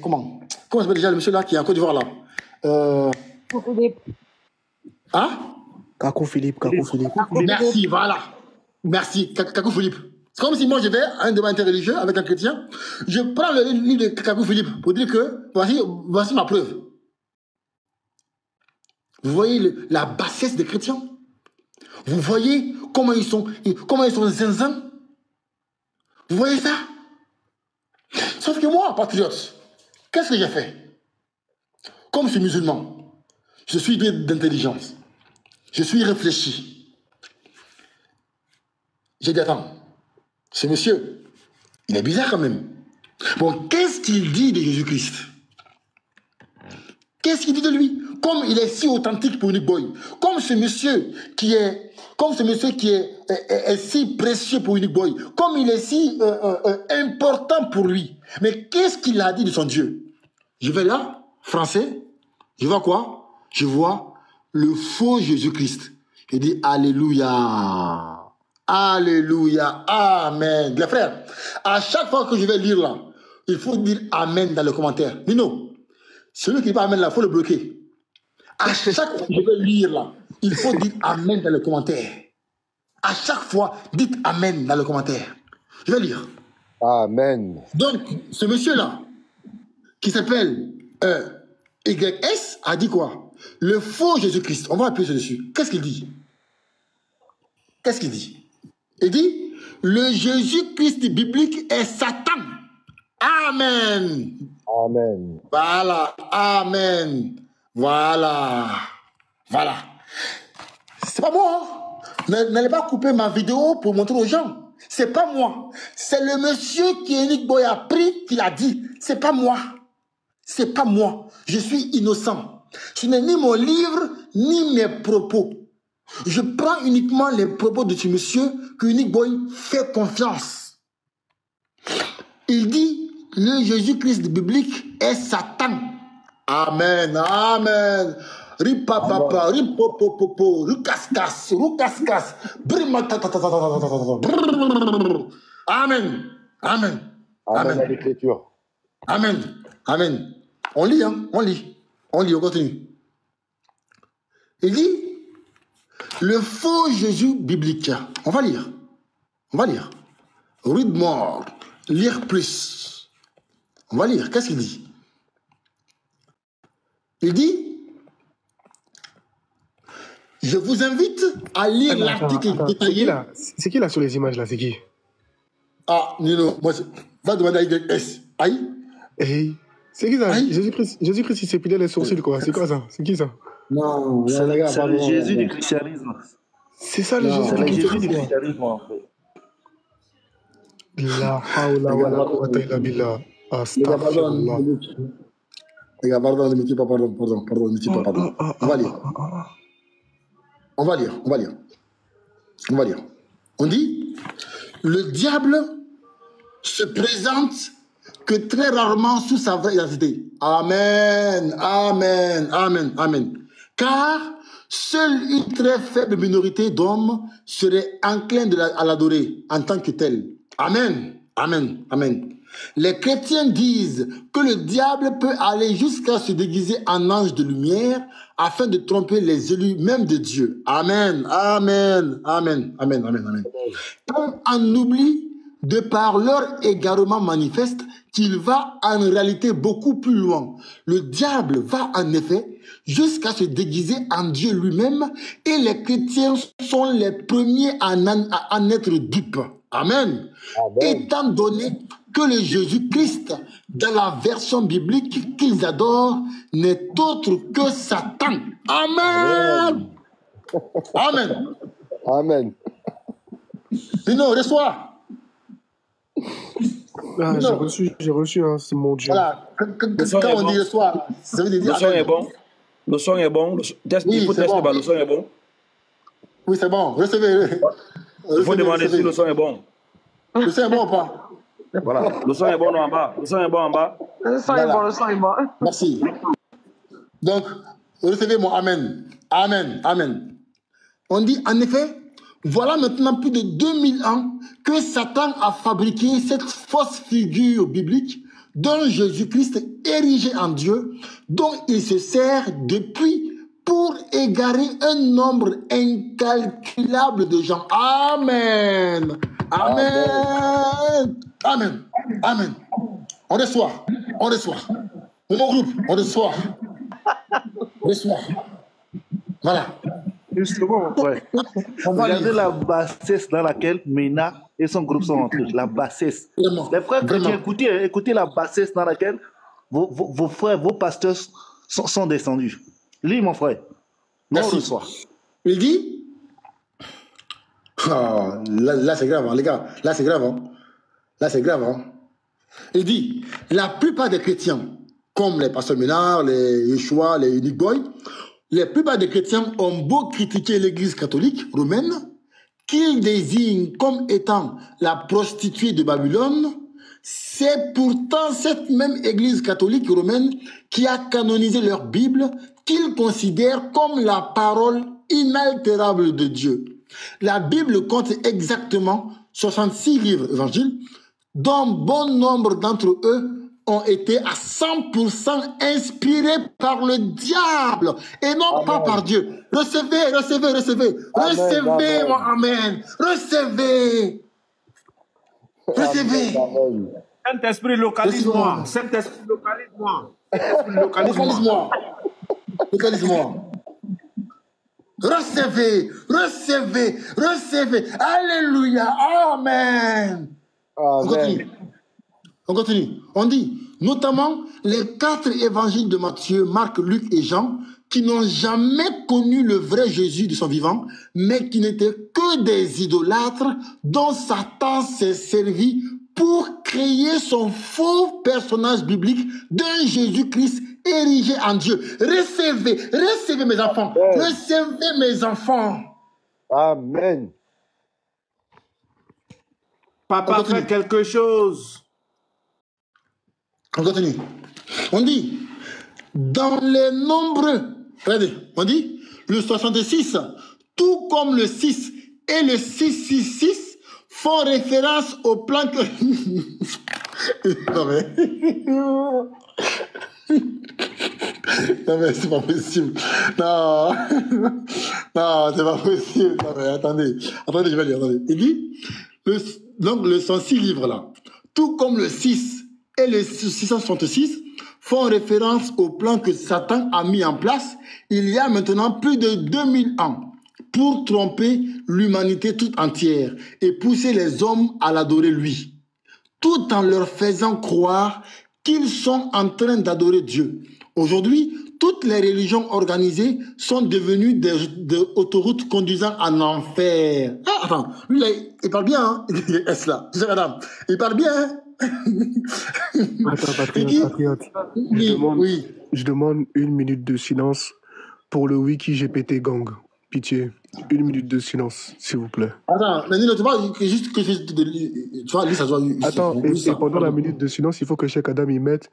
Comment s'appelle déjà le monsieur là qui est en Côte d'Ivoire là Hein Kakou Philippe. Merci, voilà. Merci, Kakou Philippe. C'est comme si moi je vais à un débat interreligieux avec un chrétien, je prends le livre de Kakou Philippe pour dire que voici ma preuve. Vous voyez la bassesse des chrétiens? Vous voyez comment ils sont zinzin? Vous voyez ça? Sauf que moi, patriote, qu'est-ce que j'ai fait? Comme je suis musulman, je suis d'intelligence, je suis réfléchi. J'ai dit, attends, ce monsieur, il est bizarre quand même. Bon, qu'est-ce qu'il dit de Jésus-Christ? Qu'est-ce qu'il dit de lui? Comme il est si authentique pour Unique Boy, comme ce monsieur qui est si précieux pour Unique Boy, comme il est si important pour lui. Mais qu'est-ce qu'il a dit de son Dieu? Je vais là, français, je vois quoi? Je vois le faux Jésus-Christ. Je dis Alléluia. Alléluia. Amen. Les frères, à chaque fois que je vais lire là, il faut dire Amen dans le commentaire. Nino, celui qui dit pas Amen là, il faut le bloquer. À chaque fois que je vais lire là, il faut dire Amen dans le commentaire. À chaque fois, dites Amen dans le commentaire. Je vais lire. Amen. Donc, ce monsieur-là, qui s'appelle YS, a dit quoi? Le faux Jésus-Christ. On va appuyer dessus. Qu'est-ce qu'il dit? Qu'est-ce qu'il dit? Il dit, le Jésus-Christ biblique est Satan. Amen. Amen. Voilà. Amen. Voilà. Voilà. C'est pas moi. N'allez pas couper ma vidéo pour montrer aux gens. C'est pas moi. C'est le monsieur qui Unique Boy a pris qui l'a dit. C'est pas moi. C'est pas moi. Je suis innocent. Ce n'est ni mon livre, ni mes propos. Je prends uniquement les propos de ce monsieur que Unique Boy fait confiance. Il dit, le Jésus-Christ biblique est Satan. Amen, amen. Ripapapa, ripopopopo, rukaskas, amen, amen. Amen à l'écriture. Amen, amen. On lit, hein, on lit. On lit, on continue. Il dit, le faux Jésus biblique. On va lire. On va lire. Read more. Lire plus. On va lire. Qu'est-ce qu'il dit? Il dit, je vous invite à lire l'article détaillé. C'est qui là sur les images là? C'est qui? Ah, Nino, moi, va demander à YS. Aïe. Hey. C'est qui ça? Jésus-Christ, il s'est pilé les sourcils quoi. C'est quoi ça? C'est qui ça? Non, c'est le Jésus du christianisme. C'est ça le Jésus du christianisme. La hawla wa la quwwata illa billah. Astaghfirullah. Les gars, pardon, ne me dis pas pardon, ne me dis pas pardon. On va lire. On va lire. On dit, le diable se présente que très rarement sous sa vraie identité. Amen, amen, amen, amen. Car seule une très faible minorité d'hommes serait enclin à l'adorer en tant que tel. Amen, amen, amen. Les chrétiens disent que le diable peut aller jusqu'à se déguiser en ange de lumière afin de tromper les élus même de Dieu. Amen, amen, amen, amen, amen, amen. On oublie, de par leur égarement manifeste, qu'il va en réalité beaucoup plus loin. Le diable va en effet jusqu'à se déguiser en Dieu lui-même et les chrétiens sont les premiers à en être dupes. Amen. Amen. Étant donné que le Jésus-Christ, dans la version biblique qu'ils adorent, n'est autre que Satan. Amen. Amen. Amen. Sinon, reçois. Ah, j'ai reçu, hein, c'est mon Dieu. Voilà, quand on dit reçois, ça veut dire le son est bon. Le son est bon. Il faut tester, le son est bon. Oui, c'est bon. Recevez. Il faut demander si le son est bon. Le son est bon ou pas? Voilà. Le son est bon en bas. Le son est bon en bas. Le son est bon, le son est bon. Merci. Donc, recevez mon Amen. Amen. Amen. On dit, en effet, voilà maintenant plus de 2000 ans que Satan a fabriqué cette fausse figure biblique dont Jésus-Christ érigé en Dieu, dont il se sert depuis pour égarer un nombre incalculable de gens. Amen. Amen. Amen. Amen. On reçoit. On reçoit. Mon groupe, on reçoit. On reçoit. Voilà. Justement, ouais. Regardez la bassesse dans laquelle Mina et son groupe sont entrés. La bassesse. Vraiment. Les frères chrétiens, Vraiment. écoutez la bassesse dans laquelle vos frères, vos pasteurs sont descendus. Lis, mon frère. Non, on Merci. reçoit. Il dit, là c'est grave, hein, les gars. Là c'est grave. Hein. Là c'est grave. Hein. Il dit, la plupart des chrétiens, comme les pasteurs Ménard, les Yeshua, les Unique Boy, la plupart des chrétiens ont beau critiquer l'église catholique romaine, qu'ils désignent comme étant la prostituée de Babylone, c'est pourtant cette même église catholique romaine qui a canonisé leur Bible, qu'ils considèrent comme la parole inaltérable de Dieu. La Bible compte exactement 66 livres évangiles, dont bon nombre d'entre eux ont été à 100% inspirés par le diable et non pas par Dieu. Recevez, recevez, recevez. Recevez, mon amen. Recevez. Recevez. Saint-Esprit, localise-moi. Saint-Esprit, localise-moi. Saint-Esprit, localise-moi. Localise-moi. Recevez, recevez, recevez. Alléluia. Amen. On continue. On continue. On dit, notamment les 4 évangiles de Matthieu, Marc, Luc et Jean, qui n'ont jamais connu le vrai Jésus de son vivant, mais qui n'étaient que des idolâtres dont Satan s'est servi pour créer son faux personnage biblique d'un Jésus-Christ érigé en Dieu. Recevez, recevez mes enfants. Recevez mes enfants. Amen. Papa fait quelque chose. On continue. On dit, dans les nombreux, regardez, on dit, le 66, tout comme le 6 et le 666 font référence au plan que... Non mais... Non mais c'est pas possible. Non. Non, c'est pas possible. Non mais attendez. Attendez, je vais lire. Attendez. Il dit, donc le 106 livres là, tout comme le 6 et le 666 font référence au plan que Satan a mis en place il y a maintenant plus de 2000 ans pour tromper l'humanité toute entière et pousser les hommes à l'adorer lui, tout en leur faisant croire qu'ils sont en train d'adorer Dieu. Aujourd'hui, toutes les religions organisées sont devenues des autoroutes conduisant en enfer. Ah, attends, lui là, il parle bien, hein? Est-ce là? C'est madame. Il parle bien, hein? Attends, patriote. Oui, oui. Je demande 1 minute de silence pour le Wiki GPT Gang. Pitié. 1 minute de silence, s'il vous plaît. Attends, mais tu vois, juste que tu vois, lui, ça doit... Attends, et pendant la minute de silence, il faut que Cheikh Adam y mette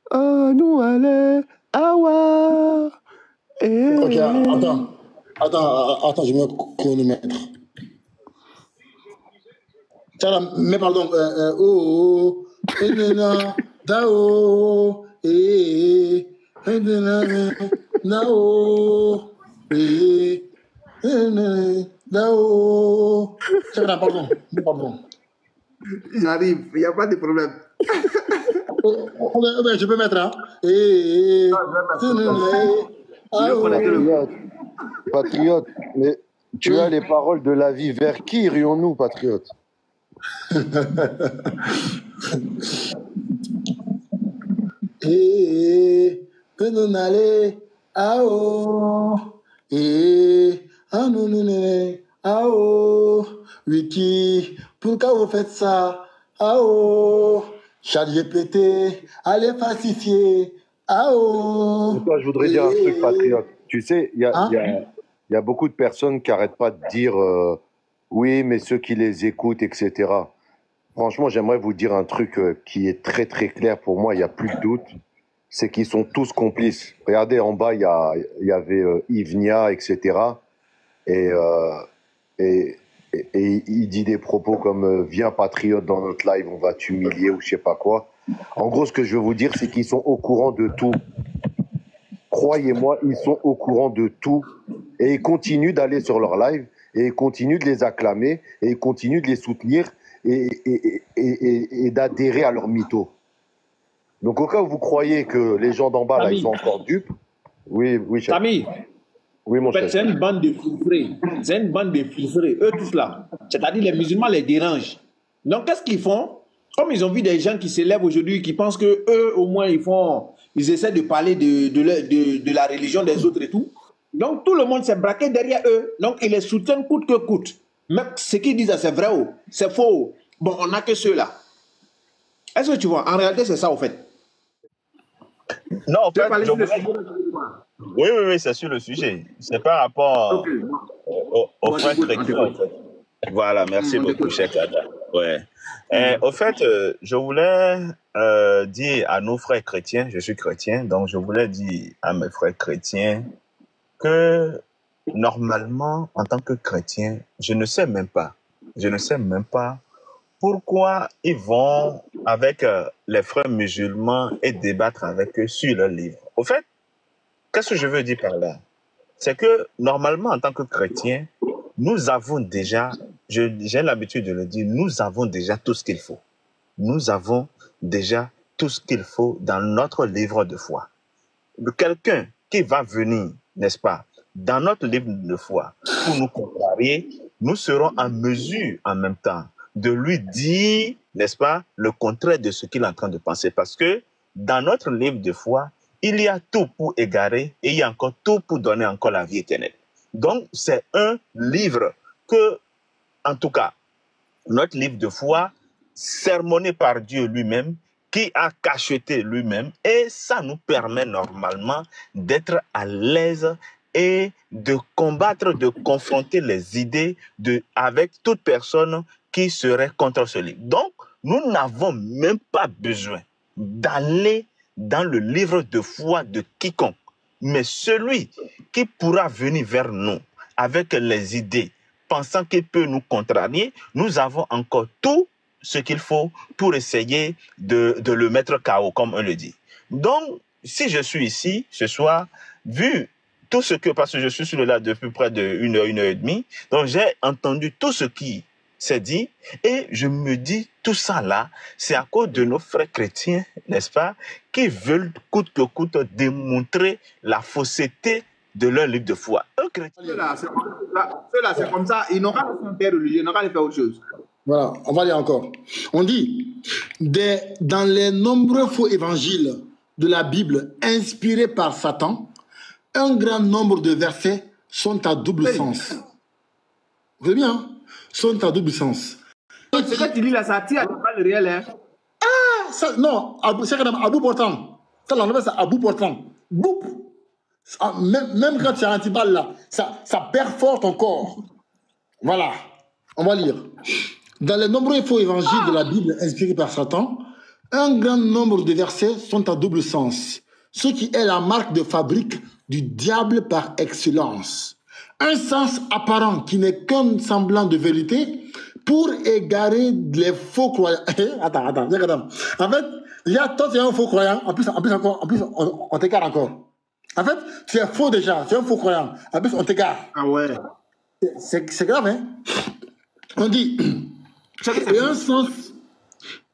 « Ah, nous, allez, awa !» Ok, attends, je vais me chronomètre. Mais pardon, dao, nao, dao. Pardon. J'arrive, il n'y a pas de problème. Je peux mettre, hein. Patriote, mais tu as les paroles de la vie. Vers qui irions-nous, patriote? Wiki, pourquoi vous faites ça? ChatGPT, allez falsifier. Toi, je voudrais dire un truc, patriote. Tu sais, il y a beaucoup de personnes qui n'arrêtent pas de dire oui, mais ceux qui les écoutent, etc. Franchement, j'aimerais vous dire un truc qui est très très clair pour moi, il n'y a plus de doute, c'est qu'ils sont tous complices. Regardez, en bas, il y avait Ivnia, etc. Et il dit des propos comme viens patriote dans notre live, on va t'humilier ou je sais pas quoi. En gros, ce que je veux vous dire, c'est qu'ils sont au courant de tout. Croyez-moi, ils sont au courant de tout. Et ils continuent d'aller sur leur live, et ils continuent de les acclamer, et ils continuent de les soutenir, et d'adhérer à leur mytho. Donc, au cas où vous croyez que les gens d'en bas, là, ils sont encore dupes, oui, chef. Samy, oui, mon chef. c'est une bande de filtrés. C'est une bande de filtrés, eux tous là. C'est-à-dire les musulmans les dérangent. Donc, qu'est-ce qu'ils font? Comme ils ont vu des gens qui s'élèvent aujourd'hui, qui pensent que eux, au moins, ils essaient de parler de la religion des autres et tout. Donc, tout le monde s'est braqué derrière eux. Donc, ils les soutiennent coûte que coûte. Même ce qu'ils disent, c'est vrai ou c'est faux. Bon, on n'a que ceux-là. Est-ce que tu vois? En réalité, c'est ça, au fait. Non, en fait, oui, c'est sur le sujet. C'est par rapport au frère chrétien, en fait. Voilà, merci beaucoup, Cheikh Ada. Ouais. Au fait, je voulais dire à nos frères chrétiens, je suis chrétien, donc je voulais dire à mes frères chrétiens que normalement, en tant que chrétien, je ne sais même pas pourquoi ils vont avec les frères musulmans et débattre avec eux sur leur livre. Au fait, qu'est-ce que je veux dire par là? C'est que normalement, en tant que chrétien, nous avons déjà, j'ai l'habitude de le dire, nous avons déjà tout ce qu'il faut. Nous avons déjà tout ce qu'il faut dans notre livre de foi. Quelqu'un qui va venir, n'est-ce pas, dans notre livre de foi, pour nous contrarier, nous serons en mesure en même temps de lui dire, n'est-ce pas, le contraire de ce qu'il est en train de penser. Parce que dans notre livre de foi, il y a tout pour égarer et il y a encore tout pour donner encore la vie éternelle. Donc, c'est un livre que, en tout cas, notre livre de foi, sermonné par Dieu lui-même, qui a cacheté lui-même, et ça nous permet normalement d'être à l'aise et de combattre, de confronter les idées avec toute personne qui serait contre ce livre. Donc, nous n'avons même pas besoin d'aller dans le livre de foi de quiconque. Mais celui qui pourra venir vers nous avec les idées, pensant qu'il peut nous contrarier, nous avons encore tout ce qu'il faut pour essayer de le mettre KO, comme on le dit. Donc, si je suis ici ce soir, vu tout ce que, parce que je suis sur le live depuis près d'une heure et demie, donc j'ai entendu tout ce qui s'est dit, et je me dis, tout ça là, c'est à cause de nos frères chrétiens, n'est-ce pas, qui veulent coûte que coûte démontrer la fausseté de leur livre de foi. Ceux-là, c'est comme ça, ils n'ont pas de faire religieux, ils n'ont pas de faire autre chose. Voilà, on va lire encore. On dit, dans les nombreux faux évangiles de la Bible inspirés par Satan, un grand nombre de versets sont à double sens. Vous voyez bien, hein? Sont à double sens. Ce que tu dis là, ça tire pas le réel. Hein? Ah, ça, non, c'est quand même à bout portant. Ça, on appelle ça à bout portant. Boum. Même quand tu as un petit balle là, ça perfore ton corps. Voilà, on va lire. Dans les nombreux faux évangiles de la Bible inspirés par Satan, un grand nombre de versets sont à double sens, ce qui est la marque de fabrique du diable par excellence. Un sens apparent qui n'est qu'un semblant de vérité pour égarer les faux croyants. Attends. En fait, toi, tu es un faux croyant, en plus on t'égare encore. En fait, tu es faux déjà, tu es un faux croyant, en plus on t'égare. Ah ouais. C'est grave, hein? On dit,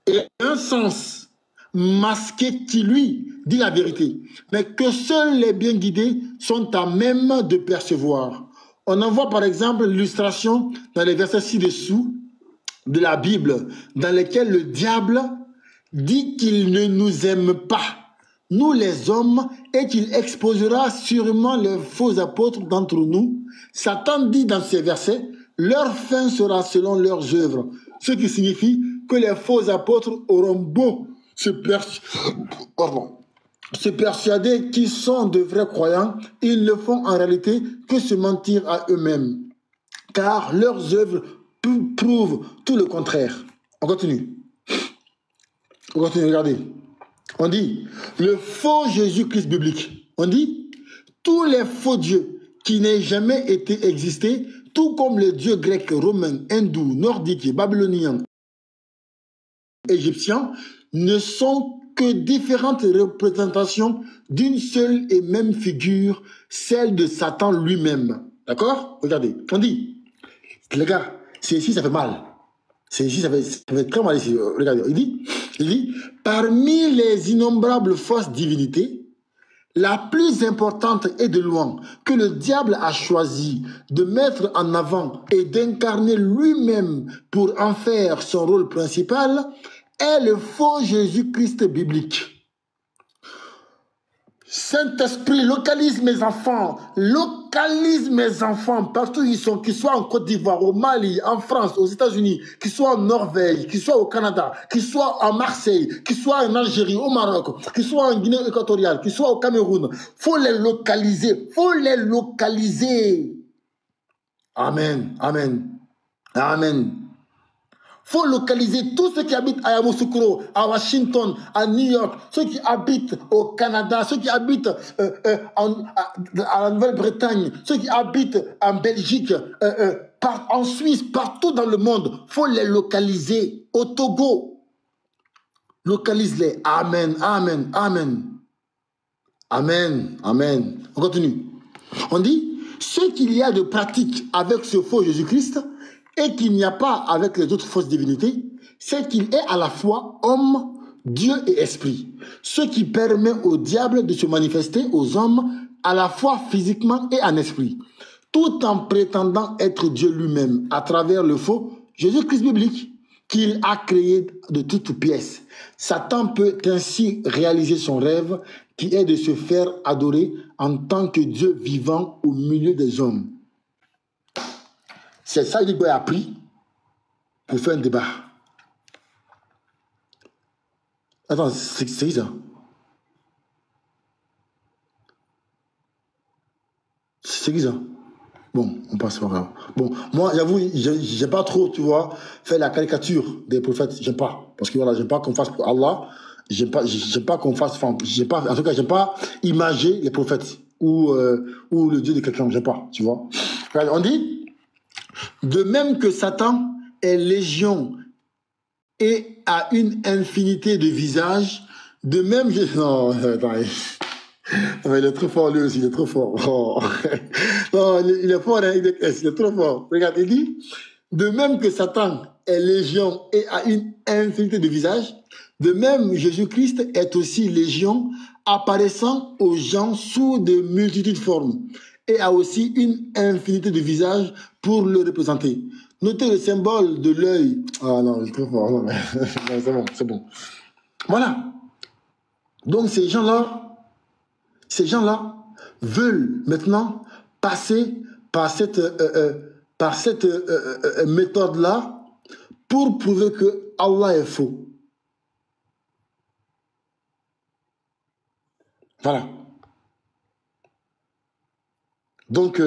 et un sens masqué qui, lui, dit la vérité, mais que seuls les bien guidés sont à même de percevoir. On en voit par exemple l'illustration dans les versets ci-dessous de la Bible, dans lesquels le diable dit qu'il ne nous aime pas, nous les hommes, et qu'il exposera sûrement les faux apôtres d'entre nous. Satan dit dans ces versets, leur fin sera selon leurs œuvres, ce qui signifie que les faux apôtres auront beau se persuader qu'ils sont de vrais croyants, ils ne font en réalité que se mentir à eux-mêmes, car leurs œuvres prouvent tout le contraire. On continue, regardez. On dit, le faux Jésus-Christ biblique. On dit, tous les faux dieux qui n'aient jamais été existés, tout comme les dieux grecs, romains, hindous, nordiques, babyloniens, égyptiens, ne sont que différentes représentations d'une seule et même figure, celle de Satan lui-même. D'accord? Regardez, on dit, les gars, c'est ici, ça fait mal. C'est ici, ça fait très mal ici. Regardez, il dit, parmi les innombrables fausses divinités, la plus importante et de loin que le diable a choisi de mettre en avant et d'incarner lui-même pour en faire son rôle principal est le faux Jésus-Christ biblique. Saint-Esprit, localise mes enfants, partout où ils sont, qu'ils soient en Côte d'Ivoire, au Mali, en France, aux États-Unis, qu'ils soient en Norvège, qu'ils soient au Canada, qu'ils soient à Marseille, qu'ils soient en Algérie, au Maroc, qu'ils soient en Guinée équatoriale, qu'ils soient au Cameroun. Faut les localiser, Amen, amen, amen. Faut localiser tous ceux qui habitent à Yamoussoukro, à Washington, à New York, ceux qui habitent au Canada, ceux qui habitent à la Nouvelle-Bretagne, ceux qui habitent en Belgique, en Suisse, partout dans le monde. Faut les localiser. Au Togo, localise-les. Amen, amen, amen. Amen, amen. On continue. On dit, ce qu'il y a de pratique avec ce faux Jésus-Christ, et qu'il n'y a pas avec les autres fausses divinités, c'est qu'il est à la fois homme, Dieu et esprit. Ce qui permet au diable de se manifester aux hommes à la fois physiquement et en esprit, tout en prétendant être Dieu lui-même à travers le faux Jésus-Christ biblique qu'il a créé de toutes pièces. Satan peut ainsi réaliser son rêve qui est de se faire adorer en tant que Dieu vivant au milieu des hommes. C'est ça que Boy a pris pour faire un débat. Attends, c'est qui ça? C'est qui ça? Bon, on passe pas grave. Bon, moi, j'avoue, j'ai pas trop, tu vois, fait la caricature des prophètes. J'aime pas. Parce que voilà, j'aime pas qu'on fasse pour Allah. J'aime pas qu'on fasse, en tout cas, j'aime pas imager les prophètes ou le Dieu de quelqu'un. J'aime pas, tu vois. On dit, de même que Satan est légion et a une infinité de visages, de même que... Non, attends, il est trop fort lui aussi, il est trop fort. Oh. Non, il est fort, hein, il est trop fort. Regarde, il dit, de même que Satan est légion et a une infinité de visages, de même Jésus-Christ est aussi légion, apparaissant aux gens sous de multitudes de formes, et a aussi une infinité de visages pour le représenter. Notez le symbole de l'œil. Ah non, c'est trop fort. Non, mais... c'est bon, c'est bon. Voilà. Donc ces gens-là veulent maintenant passer par cette méthode-là pour prouver que Allah est faux. Voilà. Donc,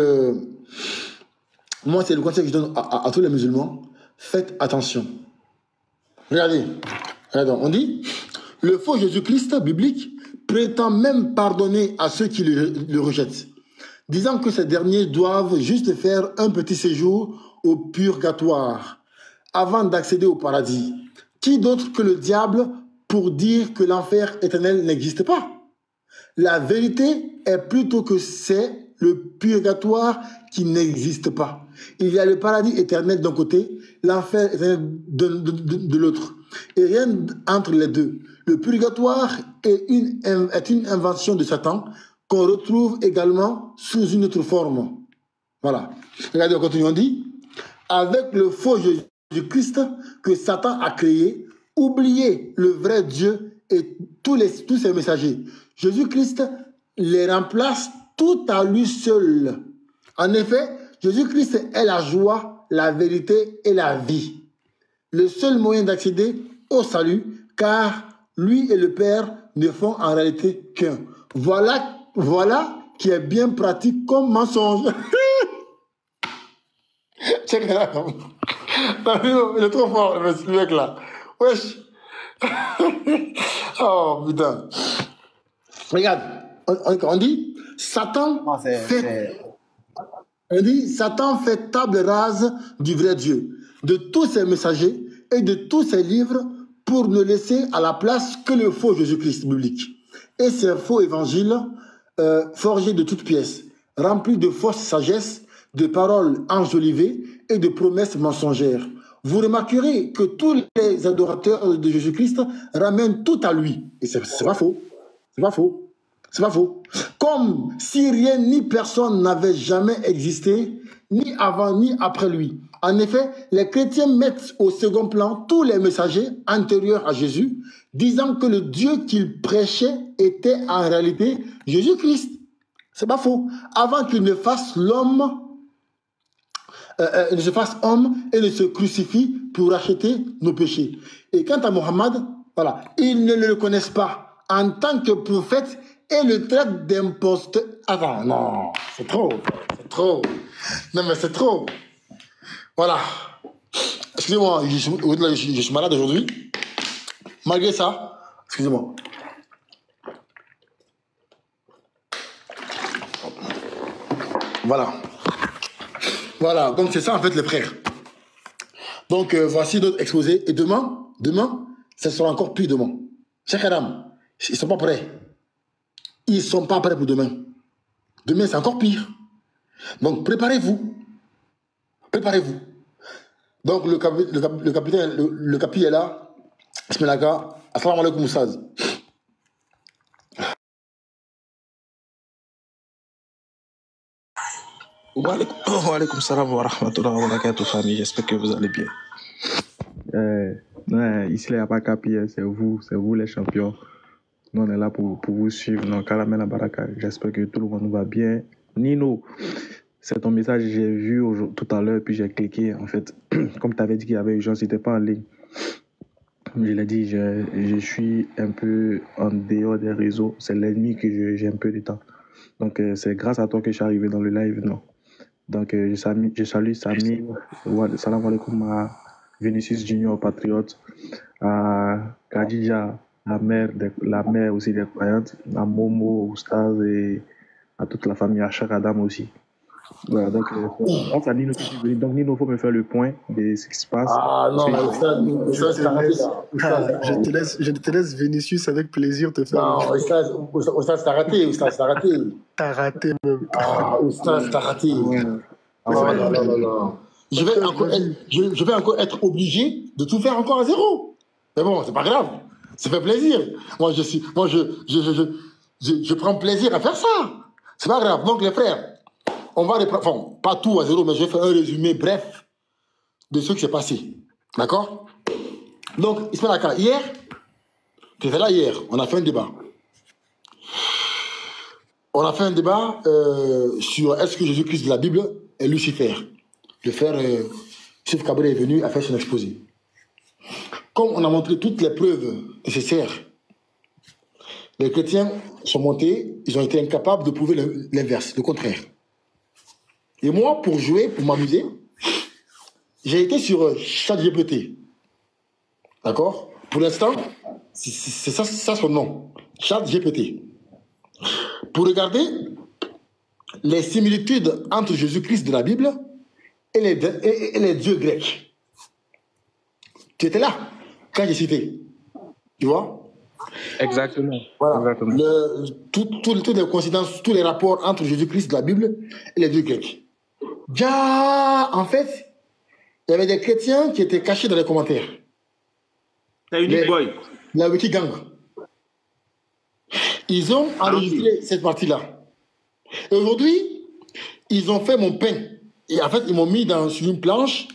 moi, c'est le conseil que je donne à tous les musulmans. Faites attention. Regardez, on dit, le faux Jésus-Christ biblique prétend même pardonner à ceux qui le rejettent, disant que ces derniers doivent juste faire un petit séjour au purgatoire avant d'accéder au paradis. Qui d'autre que le diable pour dire que l'enfer éternel n'existe pas? La vérité est plutôt que c'est le purgatoire qui n'existe pas. Il y a le paradis éternel d'un côté, l'enfer éternel de l'autre. Et rien entre les deux. Le purgatoire est une invention de Satan qu'on retrouve également sous une autre forme. Voilà. Regardez, on continue, on dit, avec le faux Jésus-Christ que Satan a créé, oubliez le vrai Dieu et tous ses messagers. Jésus-Christ les remplace tout à lui seul. En effet, Jésus-Christ est la joie, la vérité et la vie. Le seul moyen d'accéder au salut, car lui et le Père ne font en réalité qu'un. Voilà qui est bien pratique comme mensonge. Check là. Il est trop fort, ce mec-là. Wesh. Oh, putain. Regarde, on dit, Satan fait table rase du vrai Dieu, de tous ses messagers et de tous ses livres pour ne laisser à la place que le faux Jésus-Christ biblique. Et ces faux évangiles forgés de toutes pièces, remplis de fausse sagesse, de paroles enjolivées et de promesses mensongères. Vous remarquerez que tous les adorateurs de Jésus-Christ ramènent tout à lui. Et c'est pas faux. C'est pas faux. C'est pas faux. Comme si rien ni personne n'avait jamais existé, ni avant ni après lui. En effet, les chrétiens mettent au second plan tous les messagers antérieurs à Jésus, disant que le Dieu qu'ils prêchaient était en réalité Jésus-Christ. C'est pas faux. Avant qu'il ne fasse l'homme, ne se fasse homme et ne se crucifie pour racheter nos péchés. Et quant à Mohammed, voilà, ils ne le reconnaissent pas en tant que prophète et le traitent d'imposteur. Attends, non, c'est trop, c'est trop. Non mais c'est trop. Voilà. Excusez-moi, je suis malade aujourd'hui. Malgré ça, excusez-moi. Voilà. Voilà, donc c'est ça en fait les frères. Donc voici d'autres exposés. Et demain, ça sera encore plus demain. Cheikh Adam, ils ne sont pas prêts. Ils ne sont pas prêts pour demain. Demain, c'est encore pire. Donc préparez-vous. Préparez-vous. Donc le capitaine, le capi est là. Bismillah. Assalamu alaikum Moussaz. Wa alaikum salam wa rahmatullahi wa barakatuh, famille. J'espère que vous allez bien. Ici, il n'y a pas Capi, c'est vous les champions. Nous, on est là pour vous suivre. Donc, Kalamel Baraka, j'espère que tout le monde va bien. Nino, c'est ton message que j'ai vu tout à l'heure, puis j'ai cliqué. En fait, comme tu avais dit qu'il y avait urgence, il n'était pas en ligne. Je l'ai dit, je suis un peu en dehors des réseaux. C'est l'ennemi que j'ai un peu de temps. Donc, c'est grâce à toi que je suis arrivé dans le live, non? Donc, je salue Samy, salam alaikum à Vinicius Junior, patriote, à Khadija, la mère aussi des croyantes, à Momo, Oustaz et à toute la famille, à Cheikh Adam aussi. Voilà, donc, grâce à Nino qui est venu. Donc, Nino, il faut me faire le point de ce qui se passe. Ah non, mais Oustaz, je te laisse Vinicius avec plaisir te faire. Non, Oustaz, t'as raté, Oustaz, t'as raté. T'as raté même. Ah, Oustaz, t'as raté. Non. Je vais encore être obligé de tout faire encore à zéro. Mais bon, c'est pas grave. Ça fait plaisir. Moi, je prends plaisir à faire ça. C'est pas grave. Donc, les frères, on va reprendre, enfin, pas tout à zéro, mais je vais faire un résumé bref de ce qui s'est passé. D'accord? Donc, Ismaël, hier, tu étais là hier, on a fait un débat. On a fait un débat sur est-ce que Jésus-Christ de la Bible est Lucifer. Le frère Chef Kabré est venu à faire son exposé. Comme on a montré toutes les preuves nécessaires, les chrétiens sont montés, ils ont été incapables de prouver l'inverse, le contraire. Et moi, pour jouer, pour m'amuser, j'ai été sur ChatGPT. D'accord? Pour l'instant, c'est ça son nom. ChatGPT. Pour regarder les similitudes entre Jésus-Christ de la Bible et les dieux grecs. Tu étais là quand j'ai cité. Tu vois? Exactement. Voilà. Exactement. Toutes les coïncidences, tous les rapports entre Jésus-Christ de la Bible et les dieux grecs. Déjà, en fait, il y avait des chrétiens qui étaient cachés dans les commentaires. C'est Unique Boy. La Wikigang. Ils ont enregistré cette partie-là. Et aujourd'hui, ils ont fait mon pain. Et en fait, ils m'ont mis sur une planche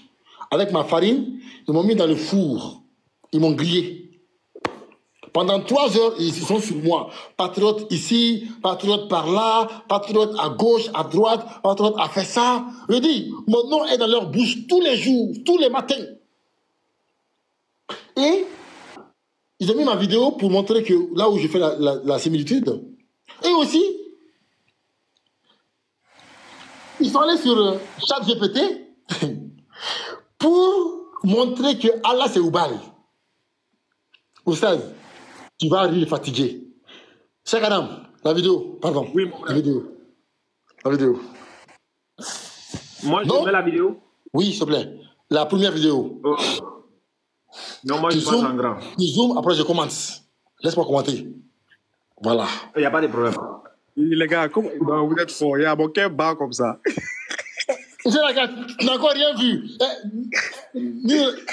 avec ma farine. Ils m'ont mis dans le four. Ils m'ont grillé. Pendant 3 heures, ils sont sur moi. Patriote ici, patriote par là, patriote à gauche, à droite, patriote a fait ça. Je dis, mon nom est dans leur bouche tous les jours, tous les matins. Et ils ont mis ma vidéo pour montrer que là où je fais la similitude. Et aussi, ils sont allés sur ChatGPT pour montrer que Allah c'est Oubal. Oustaz, tu vas rire fatigué. Cheikh Adam, la vidéo, pardon. Oui, la vidéo. La vidéo. Moi, je mets la vidéo. Oui, s'il te plaît. La première vidéo. Oh. Non, moi, Tu je passe en zoomes, grand. tu zoomes, après je commente. Laisse-moi commenter. Voilà. Il n'y a pas de problème. Les gars, non, vous êtes forts. Il y a mon cœur bas comme ça. Tu n'as encore rien vu.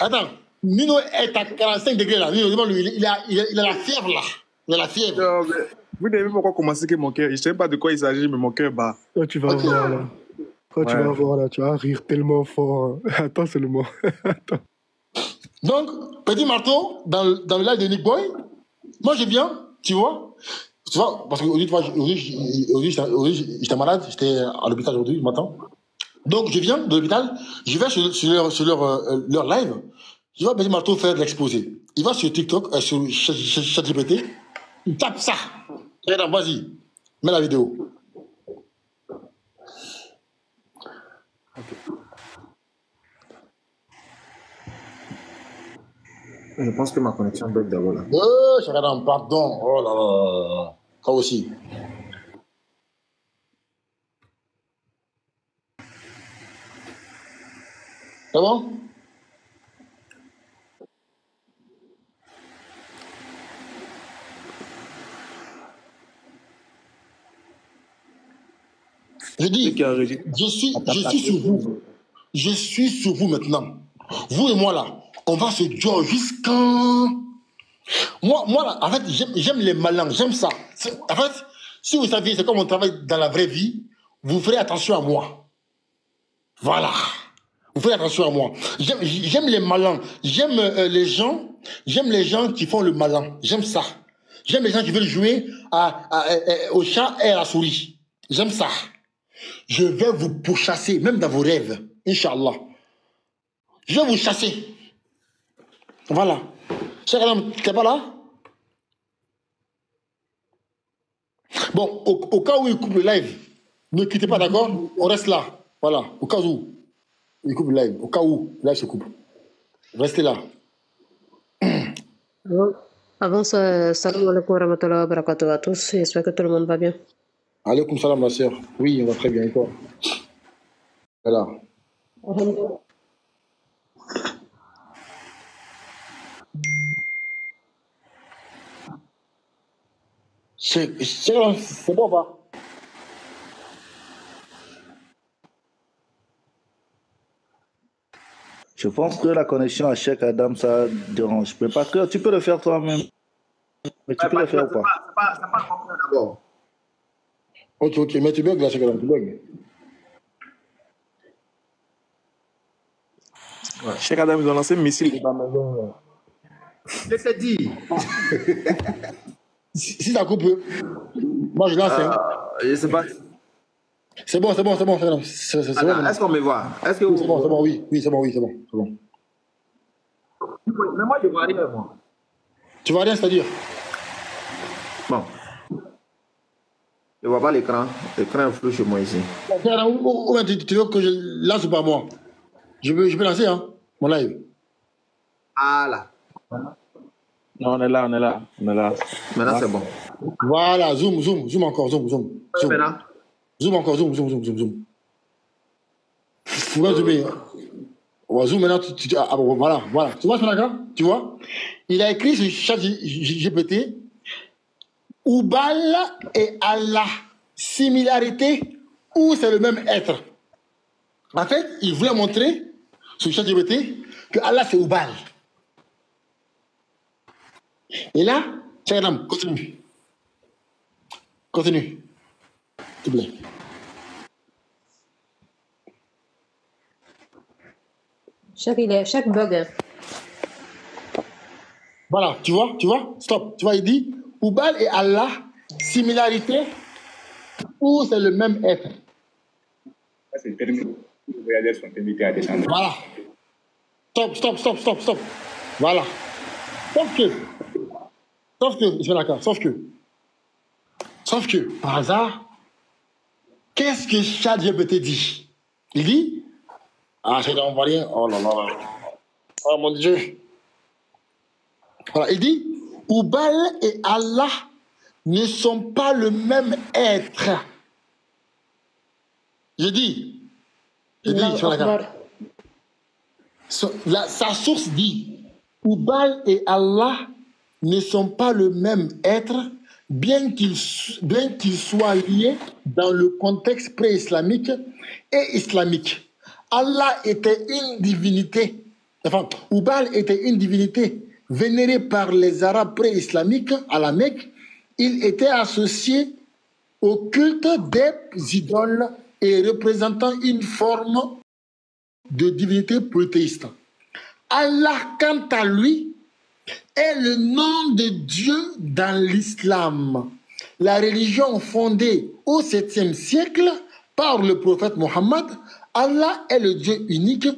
Attends. Nino est à 45 degrés là. Nino, demande-lui, il a la fièvre là. Il a la fièvre. Non, mais vous n'avez même pas commencé que mon cœur. Je ne sais pas de quoi il s'agit, mais mon cœur bat. Quand tu vas voir là. Quand tu vas voir là, tu vas rire tellement fort. Attends seulement. Attends. Donc, petit marteau, dans le live de Nick Boy, moi je viens, tu vois, parce qu'aujourd'hui j'étais malade, j'étais à l'hôpital aujourd'hui, le matin. Donc je viens de l'hôpital, je vais sur leur live, je vois petit marteau faire de l'exposé. Il va sur TikTok, sur ChatGPT, il tape ça. Regarde, vas-y, mets la vidéo. Je pense que ma connexion bug d'abord là. Shakaram, pardon. Oh là là. Toi aussi. C'est bon? Je dis, je suis sur vous. Je suis sur vous maintenant. Vous et moi là, on va se dire jusqu'à... Moi là, en fait, j'aime les malins, j'aime ça. En fait, si vous saviez, c'est comme on travaille dans la vraie vie, vous ferez attention à moi. Voilà. Vous faites attention à moi. J'aime les malins. J'aime les gens qui font le malin. J'aime ça. J'aime les gens qui veulent jouer au chat et à la souris. J'aime ça. Je vais vous pourchasser, même dans vos rêves. Inch'Allah. Je vais vous chasser. Voilà. Cher Adam, t'es pas là? Bon, au cas où il coupe le live, ne quittez pas, d'accord? On reste là. Voilà. Au cas où. Il coupe le live. Au cas où le live se coupe. Restez là. Avant ça, salam alaikum wa rahmatullahi wa barakatuh à tous. J'espère que tout le monde va bien. Alaikum salam, ma soeur. Oui, on va très bien. Et toi? Voilà. C'est bon ou pas? Je pense que la connexion à Cheikh Adam, ça dérange. Mais pas que tu peux le faire toi-même. Mais tu peux le faire ou pas? C'est pas compris d'abord. Ok, mais tu bugs là, Cheikh Adam, tu bugs. Cheikh Adam, ils ont lancé un missile dans ma maison. Je t'ai dit. Si ça coupe, moi je lance. Je sais pas. C'est bon, Cheikh Adam. Est-ce qu'on me voit? Est-ce que oui, c'est bon, oui, c'est bon. Mais moi, je vois rien, moi. Tu vois rien, c'est-à-dire? Bon. Je vois pas l'écran. L'écran est flou chez moi ici. Ou tu veux que je lance ou pas moi? Je peux lancer, hein, mon live. Ah là. Non, on est là. Maintenant, c'est bon. Voilà, zoom encore, zoom. Maintenant. Zoom encore, zoom. Faut pas zoomer. On va zoom maintenant. Voilà. Tu vois ce là? Tu vois? Il a écrit sur ChatGPT Oubal et Allah, similarité ou c'est le même être. En fait, il voulait montrer sur ChatGPT que Allah c'est Oubal. Et là, Cheikh, continue. S'il te plaît. Chaque bug. Hein. Voilà, tu vois, stop. Tu vois, il dit Oubal et Allah, similarité ou c'est le même être. C'est permis. Les voyageurs sont invités à descendre. Voilà. Stop. Voilà. Sauf que, par hasard, qu'est-ce que ChatGPT dit? Il dit, c'est dans mon rien. Oh là là. Oh mon Dieu. Voilà, il dit, Oubal et Allah ne sont pas le même être. Je dis, sa source dit, Oubal et Allah ne sont pas le même être, bien qu'ils soient liés dans le contexte pré-islamique et islamique. Allah était une divinité, enfin, Oubal était une divinité vénérée par les Arabes pré-islamiques à la Mecque. Il était associé au culte des idoles et représentant une forme de divinité polythéiste. Allah, quant à lui, est le nom de Dieu dans l'islam. La religion fondée au 7e siècle par le prophète Mohammed, Allah est le Dieu unique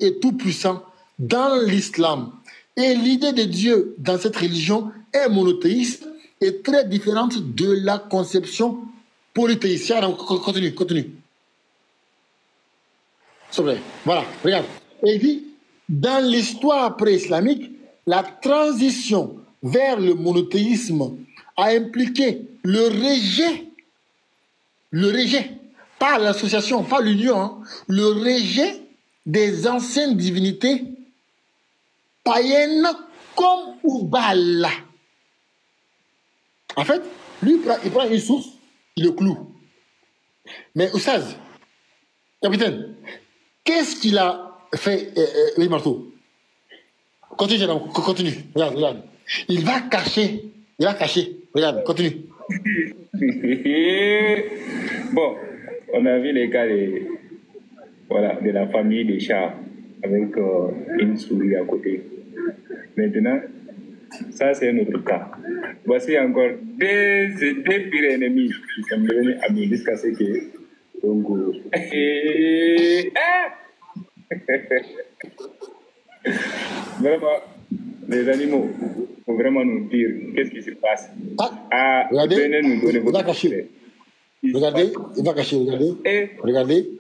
et tout-puissant dans l'islam. Et l'idée de Dieu dans cette religion est monothéiste et très différente de la conception polythéiste. Continue. S'il vous plaît. Voilà, regarde. Et il dit, dans l'histoire pré-islamique, la transition vers le monothéisme a impliqué le rejet, pas l'association, pas l'union, hein, le rejet des anciennes divinités païennes comme Oubal. En fait, lui, il prend une source, il le cloue. Mais Oussaz, capitaine, qu'est-ce qu'il a fait, Marteau? Continue. Regarde. Il va cacher. Regarde, continue. Bon, on a vu les cas de la famille des chats avec une souris à côté. Maintenant, ça c'est un autre cas. Voici encore des pires ennemis qui sont devenus amis jusqu'à ce que... Donc, vraiment, les animaux, il faut vraiment nous dire qu'est-ce qui se passe. Regardez, venez nous donner votre cacher. Regardez, il va cacher, regardez.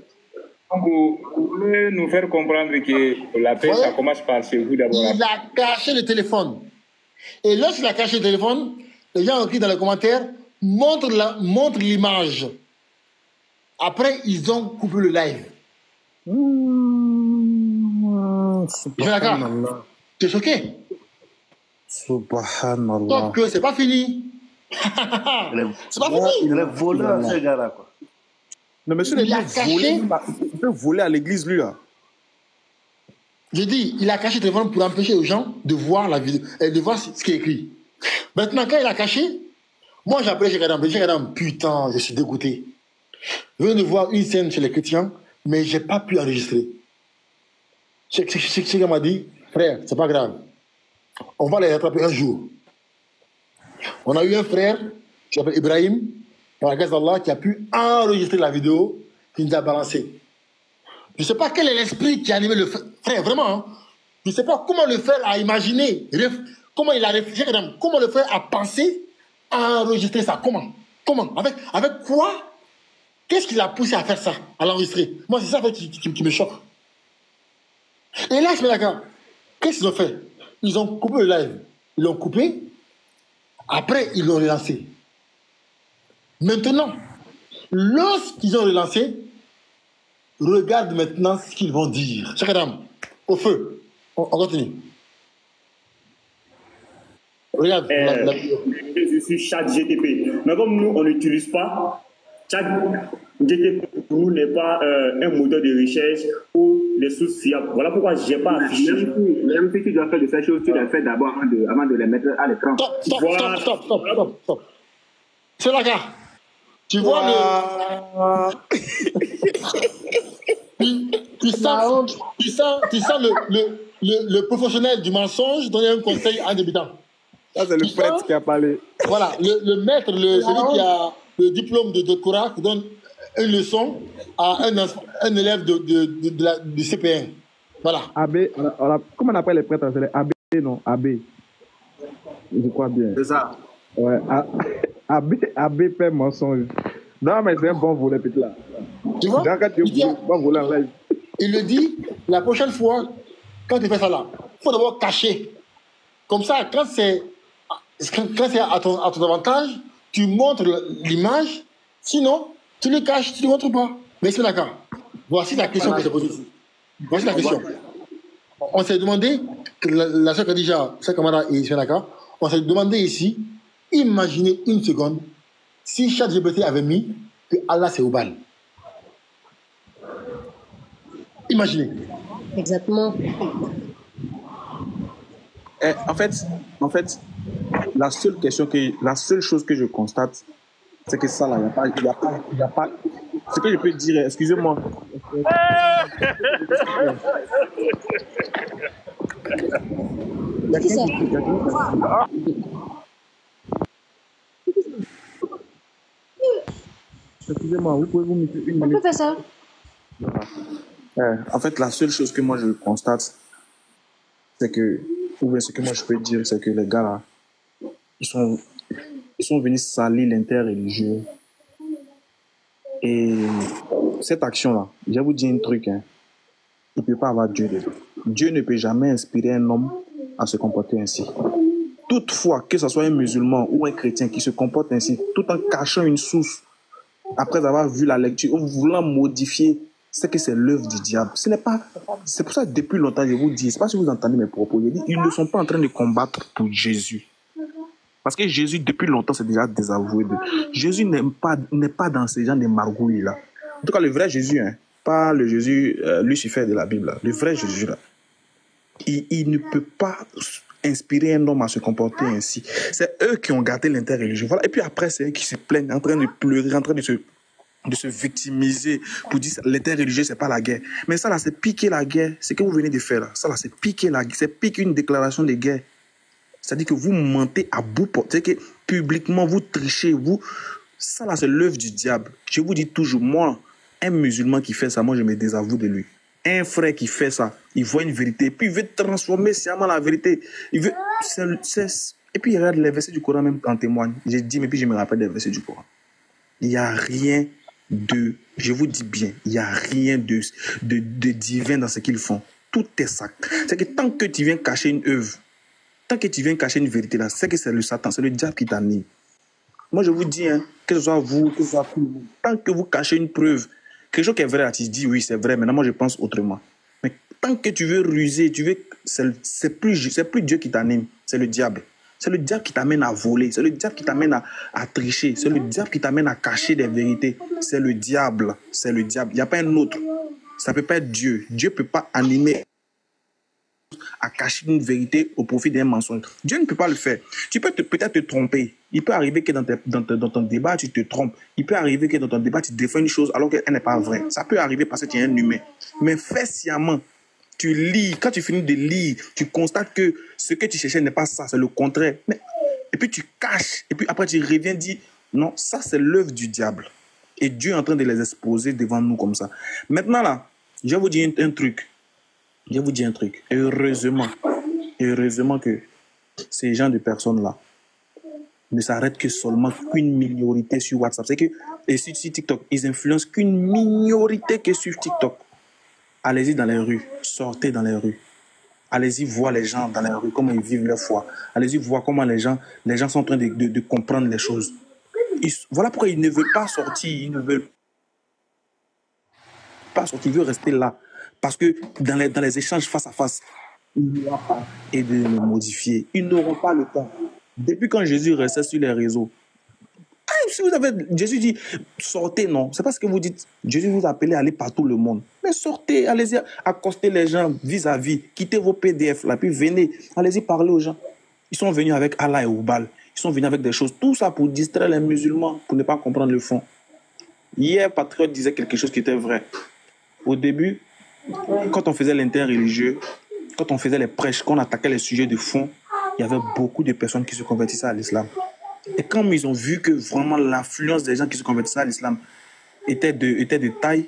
Vous voulez nous faire comprendre que la paix, ça commence par chez vous d'abord. Il a caché le téléphone. Et lorsqu'il a caché le téléphone, les gens ont écrit dans les commentaires, montre l'image. Après, ils ont coupé le live. Subhanallah. Tu es choqué? Subhanallah. Donc, c'est pas fini. C'est pas fini. Il est voleur, ce gars-là, quoi. Non, monsieur, il peut voler à l'église, lui, là. Je dis, il a caché le téléphone pour empêcher aux gens de voir la vidéo et de voir ce qui est écrit. Maintenant, quand il a caché, moi j'ai appelé Cheikh Adam, putain, je suis dégoûté. Je viens de voir une scène chez les chrétiens, mais j'ai pas pu enregistrer. Cheikh m'a dit, frère, c'est pas grave. On va les rattraper un jour. On a eu un frère qui s'appelle Ibrahim, par la grâce d'Allah, qui a pu enregistrer la vidéo qu'il nous a balancée. Je ne sais pas quel est l'esprit qui a animé le frère, vraiment. Hein? Je ne sais pas comment le frère a imaginé, comment il a réfléchi, comment le frère a pensé à enregistrer ça. Comment avec quoi? Qu'est-ce qui l'a poussé à faire ça, à l'enregistrer? Moi, c'est ça en fait, qui me choque. Et là, je me dis, d'accord, qu'est-ce qu'ils ont fait? Ils ont coupé le live. Ils l'ont coupé. Après, ils l'ont relancé. Maintenant, lorsqu'ils ont relancé, regarde maintenant ce qu'ils vont dire. Cheikh Adam, au feu. On continue. Regarde. Je suis ChatGTP. Mais comme nous, on n'utilise pas, ChatGTP pour nous n'est pas un moteur de recherche ou des sources fiables. Voilà pourquoi je n'ai pas affiché. Même si tu dois faire de ces choses, tu dois faire d'abord avant de les mettre à l'écran. Stop. C'est là, gars. Tu vois tu sens le professionnel du mensonge donner un conseil à un débutant. Ça, c'est le prêtre qui a parlé. Voilà, le maître, celui qui a le diplôme de doctorat, qui donne une leçon à un élève du CP1. Voilà. AB, comment on appelle les prêtres? C'est les AB, non? AB. Je crois bien. C'est ça. Ouais. AB fait mensonge. Non, mais c'est un bon volet, petit là. Tu vois? Bon volet en live. Il le dit, la prochaine fois, quand tu fais ça là, il faut d'abord cacher. Comme ça, quand c'est à ton avantage, tu montres l'image. Sinon, tu le caches, tu ne le montres pas. Mais c'est d'accord. Voici la question que je te pose ici. Voici la question. On s'est demandé, la soeur Khadija, sa camarade et Senaka, on s'est demandé ici, imaginez une seconde, si ChatGPT avait mis que Allah c'est Oubal. Imaginez. Exactement. En fait, la seule chose que je constate, c'est que ça là, il n'y a pas. Ce que je peux dire, excusez-moi. Excusez-moi, vous pouvez vous mettre une minute. On peut faire ça. En fait, la seule chose que moi je constate, c'est que, ou bien ce que moi je peux dire, c'est que les gars là, ils sont venus salir l'interreligieux. Et cette action-là, je vais vous dire un truc, hein, il ne peut pas avoir Dieu dedans. Dieu ne peut jamais inspirer un homme à se comporter ainsi. Toutefois, que ce soit un musulman ou un chrétien qui se comporte ainsi, tout en cachant une source, après avoir vu la lecture, ou voulant modifier, c'est que c'est l'œuvre du diable. Ce n'est pas. C'est pour ça que depuis longtemps, je vous dis, je ne sais pas si vous entendez mes propos, je dis, ils ne sont pas en train de combattre pour Jésus. Parce que Jésus, depuis longtemps, c'est déjà désavoué. Jésus n'est pas dans ces gens de margouilles-là. En tout cas, le vrai Jésus, hein, pas le Jésus Lucifer de la Bible, là, le vrai Jésus, là, il ne peut pas inspirer un homme à se comporter ainsi. C'est eux qui ont gâté l'interreligion. Voilà. Et puis après, c'est eux qui se plaignent, en train de pleurer, en train de se victimiser pour dire l'interreligieux, c'est pas la guerre. Mais ça, là, c'est piquer la guerre. Ce que vous venez de faire, là, ça, là, c'est piquer la guerre. C'est piquer une déclaration de guerre. C'est-à-dire que vous mentez à bout portant. C'est-à-dire que publiquement, vous trichez. Ça, là, c'est l'œuvre du diable. Je vous dis toujours, moi, un musulman qui fait ça, moi, je me désavoue de lui. Un frère qui fait ça, il voit une vérité, puis il veut transformer sciemment la vérité. Il veut, et puis il regarde les versets du Coran même en témoigne. J'ai dit, mais puis je me rappelle des versets du Coran. Il n'y a rien de, je vous dis bien, il n'y a rien de divin dans ce qu'ils font. Tout est sacré. C'est que tant que tu viens cacher une œuvre, tant que tu viens cacher une vérité là, c'est que c'est le Satan, c'est le diable qui t'anime. Moi je vous dis, hein, que ce soit vous, que ce soit tout le monde, tant que vous cachez une preuve, quelque chose qui est vrai, tu dis oui, c'est vrai, maintenant moi je pense autrement. Mais tant que tu veux ruser, c'est plus Dieu qui t'anime, c'est le diable. C'est le diable qui t'amène à voler, c'est le diable qui t'amène à tricher, c'est le diable qui t'amène à cacher des vérités. C'est le diable, c'est le diable. Il n'y a pas un autre. Ça ne peut pas être Dieu. Dieu ne peut pas animer à cacher une vérité au profit d'un mensonge. Dieu ne peut pas le faire. Tu peux peut-être te tromper. Il peut arriver que dans ton débat, tu te trompes. Il peut arriver que dans ton débat, tu défends une chose alors qu'elle n'est pas vraie. Ça peut arriver parce que tu es un humain. Mais fais sciemment. Tu lis. Quand tu finis de lire, tu constates que ce que tu cherchais n'est pas ça, c'est le contraire. Et puis tu caches. Et puis après, tu reviens dire, non, ça c'est l'œuvre du diable. Et Dieu est en train de les exposer devant nous comme ça. Maintenant là, je vais vous dire un truc. Je vais vous dire un truc. Heureusement que ces gens de personnes-là ne s'arrêtent que seulement qu'une minorité sur WhatsApp. C'est que, et sur TikTok, ils influencent qu'une minorité que sur TikTok. Allez-y dans les rues, sortez dans les rues. Allez-y voir les gens dans les rues, comment ils vivent leur foi. Allez-y voir comment les gens sont en train de comprendre les choses. Voilà pourquoi ils ne veulent pas sortir, ils ne veulent pas sortir, ils veulent rester là. Parce que dans les échanges face à face, il n'y aura pas et de le modifier. Ils n'auront pas le temps. Depuis quand Jésus restait sur les réseaux, si vous avez, Jésus dit, sortez, non. C'est pas ce que vous dites. Jésus vous appelle à aller partout le monde. Mais sortez, allez-y accoster les gens vis-à-vis. Quittez vos PDF là, puis venez, allez-y parler aux gens. Ils sont venus avec Allah et Oubal. Ils sont venus avec des choses. Tout ça pour distraire les musulmans, pour ne pas comprendre le fond. Hier, Patriote disait quelque chose qui était vrai. Au début, quand on faisait l'interreligieux, quand on faisait les prêches, quand on attaquait les sujets de fond, il y avait beaucoup de personnes qui se convertissaient à l'islam. Et quand ils ont vu que vraiment l'influence des gens qui se convertissaient à l'islam était de taille,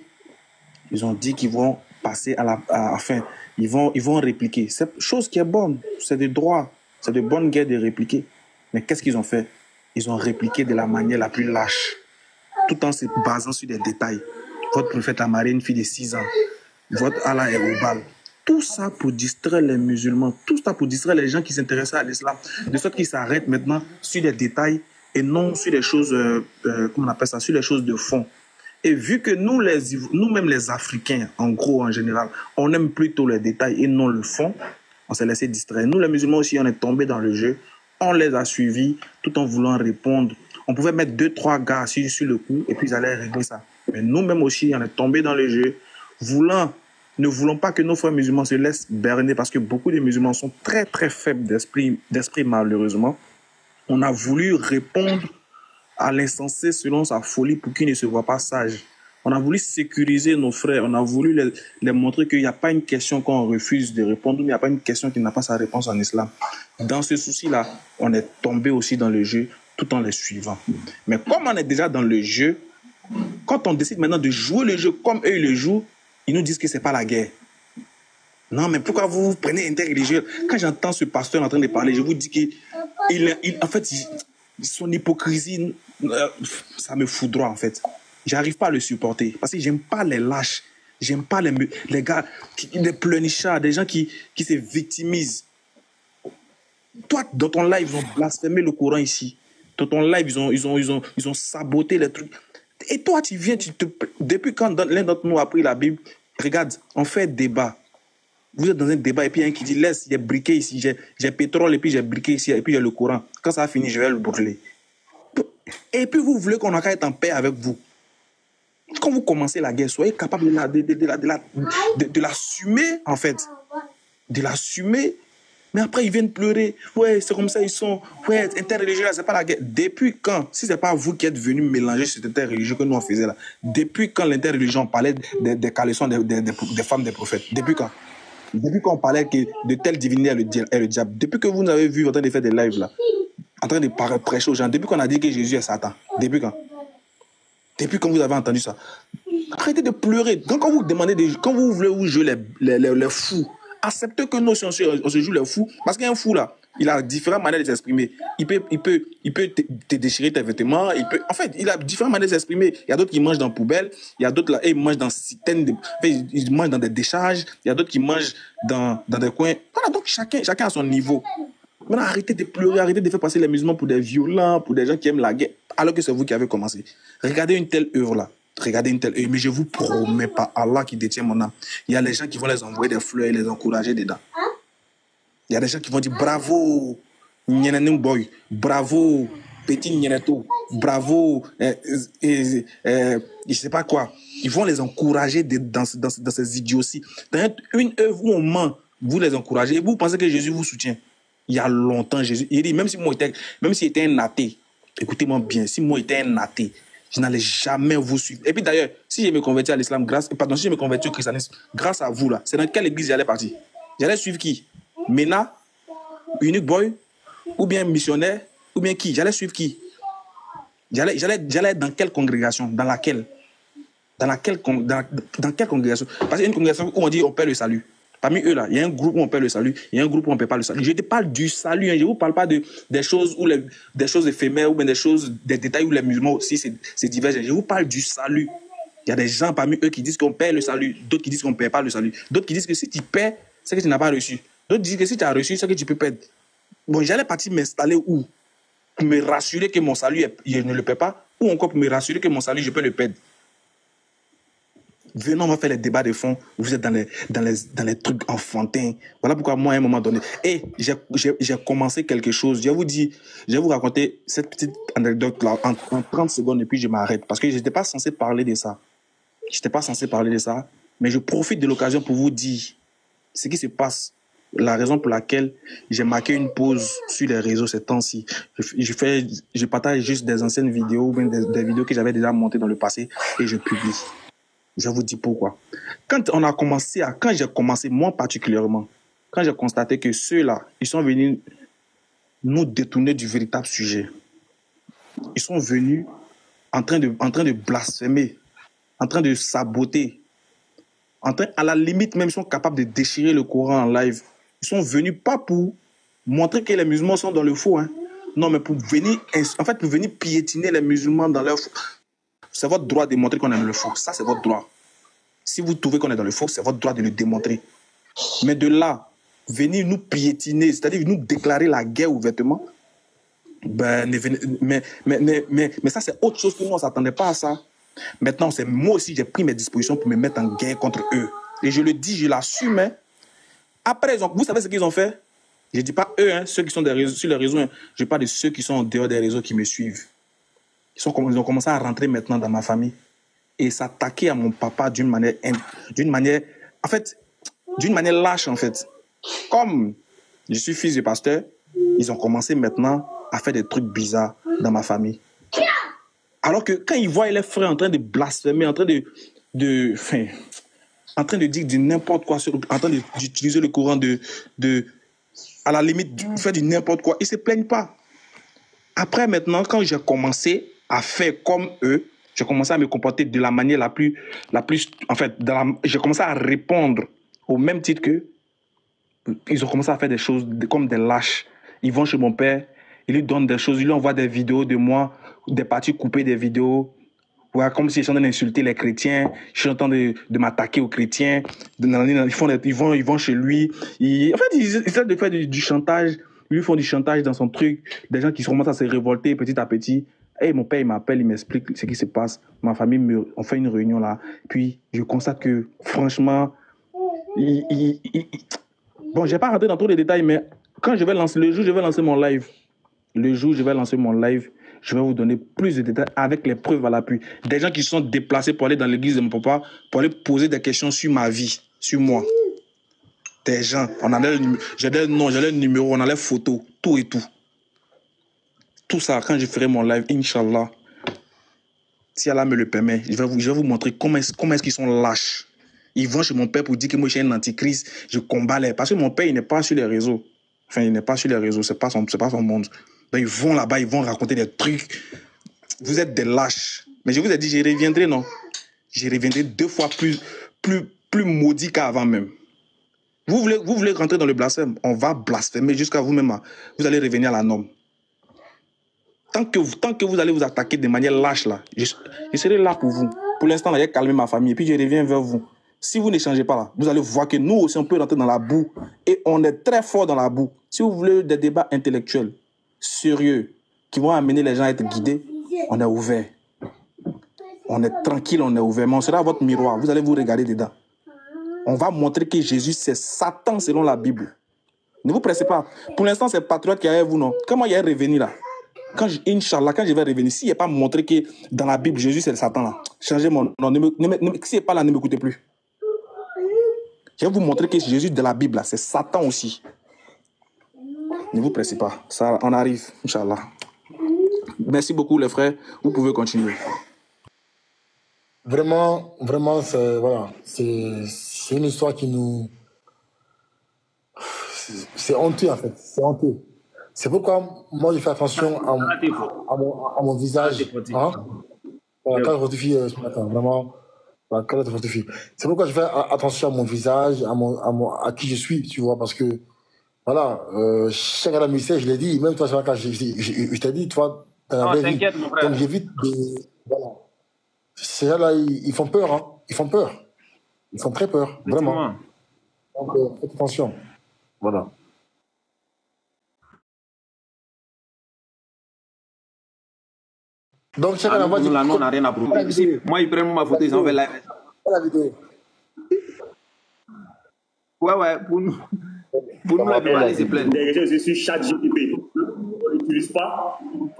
ils ont dit qu'ils vont passer enfin, ils vont répliquer. C'est chose qui est bonne, c'est de droit, c'est de bonne guerre de répliquer. Mais qu'est-ce qu'ils ont fait? Ils ont répliqué de la manière la plus lâche, tout en se basant sur des détails. Votre prophète a marié une fille de 6 ans. Votre Allah est au bal. Tout ça pour distraire les musulmans, tout ça pour distraire les gens qui s'intéressent à l'islam, de sorte qu'ils s'arrêtent maintenant sur des détails et non sur des choses, comment on appelle ça, sur les choses de fond. Et vu que nous-mêmes les Africains, en gros, en général, on aime plutôt les détails et non le fond, on s'est laissé distraire. Nous, les musulmans aussi, on est tombés dans le jeu, on les a suivis tout en voulant répondre. On pouvait mettre 2-3 gars sur le coup et puis ils allaient régler ça. Mais nous-mêmes aussi, on est tombés dans le jeu, ne voulons pas que nos frères musulmans se laissent berner parce que beaucoup de musulmans sont très, très faibles d'esprit malheureusement. On a voulu répondre à l'insensé selon sa folie pour qu'ils ne se voient pas sages. On a voulu sécuriser nos frères, on a voulu les montrer qu'il n'y a pas une question qu'on refuse de répondre, il n'y a pas une question qui n'a pas sa réponse en islam. Dans ce souci-là, on est tombé aussi dans le jeu tout en les suivant. Mais comme on est déjà dans le jeu, quand on décide maintenant de jouer le jeu comme eux le jouent, ils nous disent que ce n'est pas la guerre. Non, mais pourquoi vous prenez interreligieux? Quand j'entends ce pasteur en train de parler, je vous dis qu'en fait, son hypocrisie, ça me foudroie en fait. J'arrive pas à le supporter parce que j'aime pas les lâches, j'aime pas les gars, les pleurnichards, des gens qui se victimisent. Toi, dans ton live, ils ont blasphémé le Coran ici. Dans ton live, ils ont saboté les trucs. Et toi, tu viens, depuis quand l'un d'entre nous a pris la Bible, regarde, on fait débat. Vous êtes dans un débat et puis il y a un qui dit laisse, j'ai briqué ici, j'ai pétrole et puis j'ai briqué ici et puis il y a le Coran. Quand ça a fini, je vais le brûler. Et puis vous voulez qu'on a qu'à être en paix avec vous. Quand vous commencez la guerre, soyez capable de l'assumer en fait. De l'assumer. Mais après, ils viennent pleurer. Ouais, c'est comme ça, ils sont. Ouais, interreligieux, là, c'est pas la guerre. Depuis quand, si c'est pas vous qui êtes venus mélanger cet interreligieux que nous on faisait là, depuis quand l'interreligion parlait des caleçons des femmes des prophètes? Depuis quand? Depuis qu'on parlait que de telle divinité est le diable. Depuis que vous avez vu en train de faire des lives là, en train de prêcher aux gens, depuis qu'on a dit que Jésus est Satan. Depuis quand? Depuis quand vous avez entendu ça? Arrêtez de pleurer. Quand vous demandez, quand vous voulez vous jouer les fous, acceptez que nous, si on se joue les fous, parce qu'il y a un fou là, il a différentes manières de s'exprimer. Il peut te déchirer tes vêtements. En fait, il a différentes manières de s'exprimer. Il y a d'autres qui mangent dans la poubelle. Il y a d'autres là, ils mangent dans citernes. Ils mangent dans des décharges. Il y a d'autres qui mangent dans des coins. Voilà, donc chacun a son niveau. Maintenant, arrêtez de pleurer, arrêtez de faire passer les musulmans pour des violents, pour des gens qui aiment la guerre, alors que c'est vous qui avez commencé. Regardez une telle œuvre là. Regardez une telle œuvre. Mais je vous promets pas, Allah qui détient mon âme. Il y a les gens qui vont les envoyer des fleurs et les encourager dedans. Il y a des gens qui vont dire bravo, Nyenanou Boy, bravo, petit Nyeneto, bravo, je sais pas quoi. Ils vont les encourager dans ces idioties. Dans une œuvre où on ment, vous les encouragez. Et vous pensez que Jésus vous soutient. Il y a longtemps, Jésus, il dit, même s'il était un athée, écoutez-moi bien, si moi j'étais un athée, je n'allais jamais vous suivre. Et puis d'ailleurs, si je me convertis à l'islam, si je me convertis au christianisme, grâce à vous là, c'est dans quelle église j'allais partir? J'allais suivre qui? Mena, Unique Boy, ou bien missionnaire, ou bien qui? J'allais suivre qui? J'allais être dans quelle congrégation? Dans laquelle? Dans quelle congrégation? Parce qu'il y a une congrégation où on dit on perd le salut. Parmi eux là, il y a un groupe où on perd le salut, il y a un groupe où on ne perd pas le salut. Je te parle du salut, hein. Je ne vous parle pas des choses des choses éphémères ou bien des détails où les musulmans aussi c'est divergent. Je vous parle du salut. Il y a des gens parmi eux qui disent qu'on perd le salut, d'autres qui disent qu'on ne perd pas le salut, d'autres qui disent que si tu perds, c'est que tu n'as pas reçu. D'autres disent que si tu as reçu, c'est que tu peux perdre. Bon, j'allais partir m'installer où? Pour me rassurer que mon salut, je ne le perds pas, ou encore pour me rassurer que mon salut, je peux le perdre. Venons, on va faire les débats de fond. Vous êtes dans les trucs enfantins. Voilà pourquoi moi, à un moment donné, j'ai commencé quelque chose. Je vais vous raconter cette petite anecdote-là en 30 secondes et puis je m'arrête. Parce que je n'étais pas censé parler de ça. Mais je profite de l'occasion pour vous dire ce qui se passe. La raison pour laquelle j'ai marqué une pause sur les réseaux ces temps-ci. Je partage juste des anciennes vidéos ou bien des vidéos que j'avais déjà montées dans le passé et je publie. Je vous dis pourquoi. Quand j'ai commencé, moi particulièrement, quand j'ai constaté que ceux-là, ils sont venus nous détourner du véritable sujet. Ils sont venus en train de blasphémer, en train de saboter, à la limite même, ils sont capables de déchirer le Coran en live. Ils sont venus pas pour montrer que les musulmans sont dans le faux, hein. Non, mais pour venir piétiner les musulmans dans leur faux. C'est votre droit de montrer qu'on est dans le faux. Ça, c'est votre droit. Si vous trouvez qu'on est dans le faux, c'est votre droit de le démontrer. Mais de là, venir nous piétiner, c'est-à-dire nous déclarer la guerre ouvertement, mais ça, c'est autre chose que nous, on ne s'attendait pas à ça. Maintenant, c'est moi aussi, j'ai pris mes dispositions pour me mettre en guerre contre eux. Et je le dis, je l'assume. Hein. Après, vous savez ce qu'ils ont fait? Je ne dis pas eux, hein, ceux qui sont sur les réseaux. Hein. Je parle de ceux qui sont en dehors des réseaux qui me suivent. Ils ont commencé à rentrer maintenant dans ma famille et s'attaquer à mon papa d'une manière lâche, en fait. Comme je suis fils de pasteur, ils ont commencé maintenant à faire des trucs bizarres dans ma famille. Alors que quand ils voient les frères en train de blasphémer, en train de dire du n'importe quoi, en train d'utiliser le courant à la limite, faire du n'importe quoi, ils ne se plaignent pas. Après, maintenant, quand j'ai commencé à faire comme eux, j'ai commencé à me comporter de la manière la plus en fait, j'ai commencé à répondre au même titre qu'eux. Ils ont commencé à faire des choses comme des lâches. Ils vont chez mon père, ils lui donnent des choses, ils lui envoient des vidéos de moi, des parties coupées des vidéos. Ouais, comme si je suis en train d'insulter les chrétiens, je suis en train de m'attaquer aux chrétiens. Ils vont chez lui. En fait, ils essaient de faire du chantage. Ils lui font du chantage dans son truc. Des gens qui commencent à se révolter petit à petit. Et mon père, il m'appelle, il m'explique ce qui se passe. Ma famille, on fait une réunion là. Puis, je constate que, franchement, bon, je n'ai pas rentré dans tous les détails, mais quand le jour où je vais lancer mon live, je vais vous donner plus de détails avec les preuves à l'appui. Des gens qui se sont déplacés pour aller dans l'église de mon papa, pour aller poser des questions sur ma vie, sur moi. Des gens, j'ai des noms, j'ai les numéros, on a les photos, tout et tout. Tout ça, quand je ferai mon live, Inch'Allah, si Allah me le permet, je vais vous montrer comment est-ce qu'ils sont lâches. Ils vont chez mon père pour dire que moi je suis un antichrist, je combats les... Parce que mon père, il n'est pas sur les réseaux. Enfin, il n'est pas sur les réseaux, c'est pas son monde. Donc ils vont là-bas, ils vont raconter des trucs. Vous êtes des lâches. Mais je vous ai dit, je reviendrai, non? Je reviendrai 2 fois plus maudit qu'avant même. Vous voulez rentrer dans le blasphème? On va blasphémer jusqu'à vous-même. Vous allez revenir à la norme. Tant que vous allez vous attaquer de manière lâche, là, je serai là pour vous. Pour l'instant, j'ai calmé ma famille et puis je reviens vers vous. Si vous ne changez pas là, vous allez voir que nous aussi, on peut rentrer dans la boue. Et on est très fort dans la boue. Si vous voulez des débats intellectuels, sérieux, qui vont amener les gens à être guidés, on est ouvert. On est tranquille, on est ouvert. Mais on sera votre miroir. Vous allez vous regarder dedans. On va montrer que Jésus, c'est Satan selon la Bible. Ne vous pressez pas. Pour l'instant, c'est patriote qui est avec vous, non? Comment il est revenu là? Inch'Allah, quand je vais revenir, s'il n'est pas montré que dans la Bible, Jésus, c'est le Satan là, changez mon nom. S'il n'est pas là, ne m'écoutez plus. Je vais vous montrer que Jésus de la Bible, c'est Satan aussi. Ne vous pressez pas. Ça, on arrive, Inch'Allah. Merci beaucoup, les frères. Vous pouvez continuer. Vraiment, c'est une histoire qui nous... C'est honteux, en fait. C'est honteux. C'est pourquoi moi, je fais attention à mon visage. Hein? Voilà, quand je fortifie ce matin, vraiment... C'est pourquoi je fais attention à mon visage, à qui je suis, tu vois, parce que, voilà, chaque à la je l'ai dit, même toi, quand je t'ai dit, toi, t'inquiète, mon frère. Donc j'évite de... Voilà. Ces gens-là, ils font peur, hein. Ils font peur. Ils font très peur, vraiment. Donc, faites attention. Voilà. Donc, chacun la voix. Nous, là, on n'a rien à prouver. Moi, ils prennent ma photo, ils envoient la vidéo. Ouais, pour nous, la plupart, c'est plein. Les réseaux sur ChatGPT. On n'utilise pas.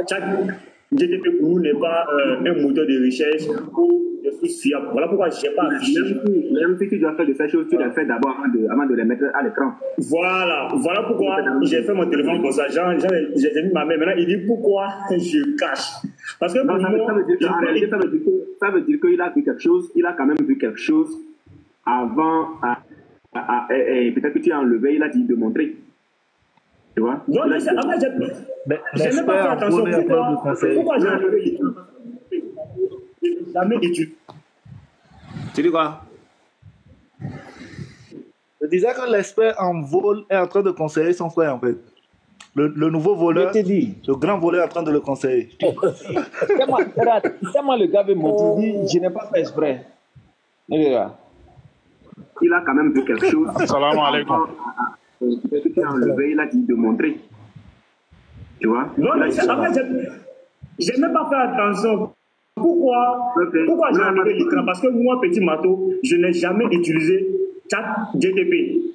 ChatGPT pour nous n'est pas un moteur de recherche ou des choses fiables. Voilà pourquoi je n'ai pas affiché. Même si tu dois faire de ces choses, tu les fais d'abord avant de les mettre à l'écran. Voilà pourquoi j'ai fait mon téléphone comme ça. J'ai mis ma main. Maintenant, il dit pourquoi je cache. Parce que non, ça veut dire qu'il a vu quelque chose, il a quand même vu quelque chose avant, et peut-être que tu as enlevé, il a dit de montrer. Tu vois? Non, mais j'ai même pas fait attention. Pourquoi j'ai enlevé? Jamais étudié. Tu dis quoi? Je disais que l'expert en vol est en train de conseiller son frère, en fait. Le nouveau voleur, le grand voleur est en train de le conseiller. Tellement le gars veut montrer, je n'ai pas fait exprès. Il a quand même vu quelque chose. Assalamu alaikum. Peut-être que tu as enlevé, il a dit de montrer. Tu vois? Non, mais j'ai même pas fait attention. pourquoi j'ai enlevé l'écran? Parce que moi, petit Mato, je n'ai jamais utilisé ChatGTP.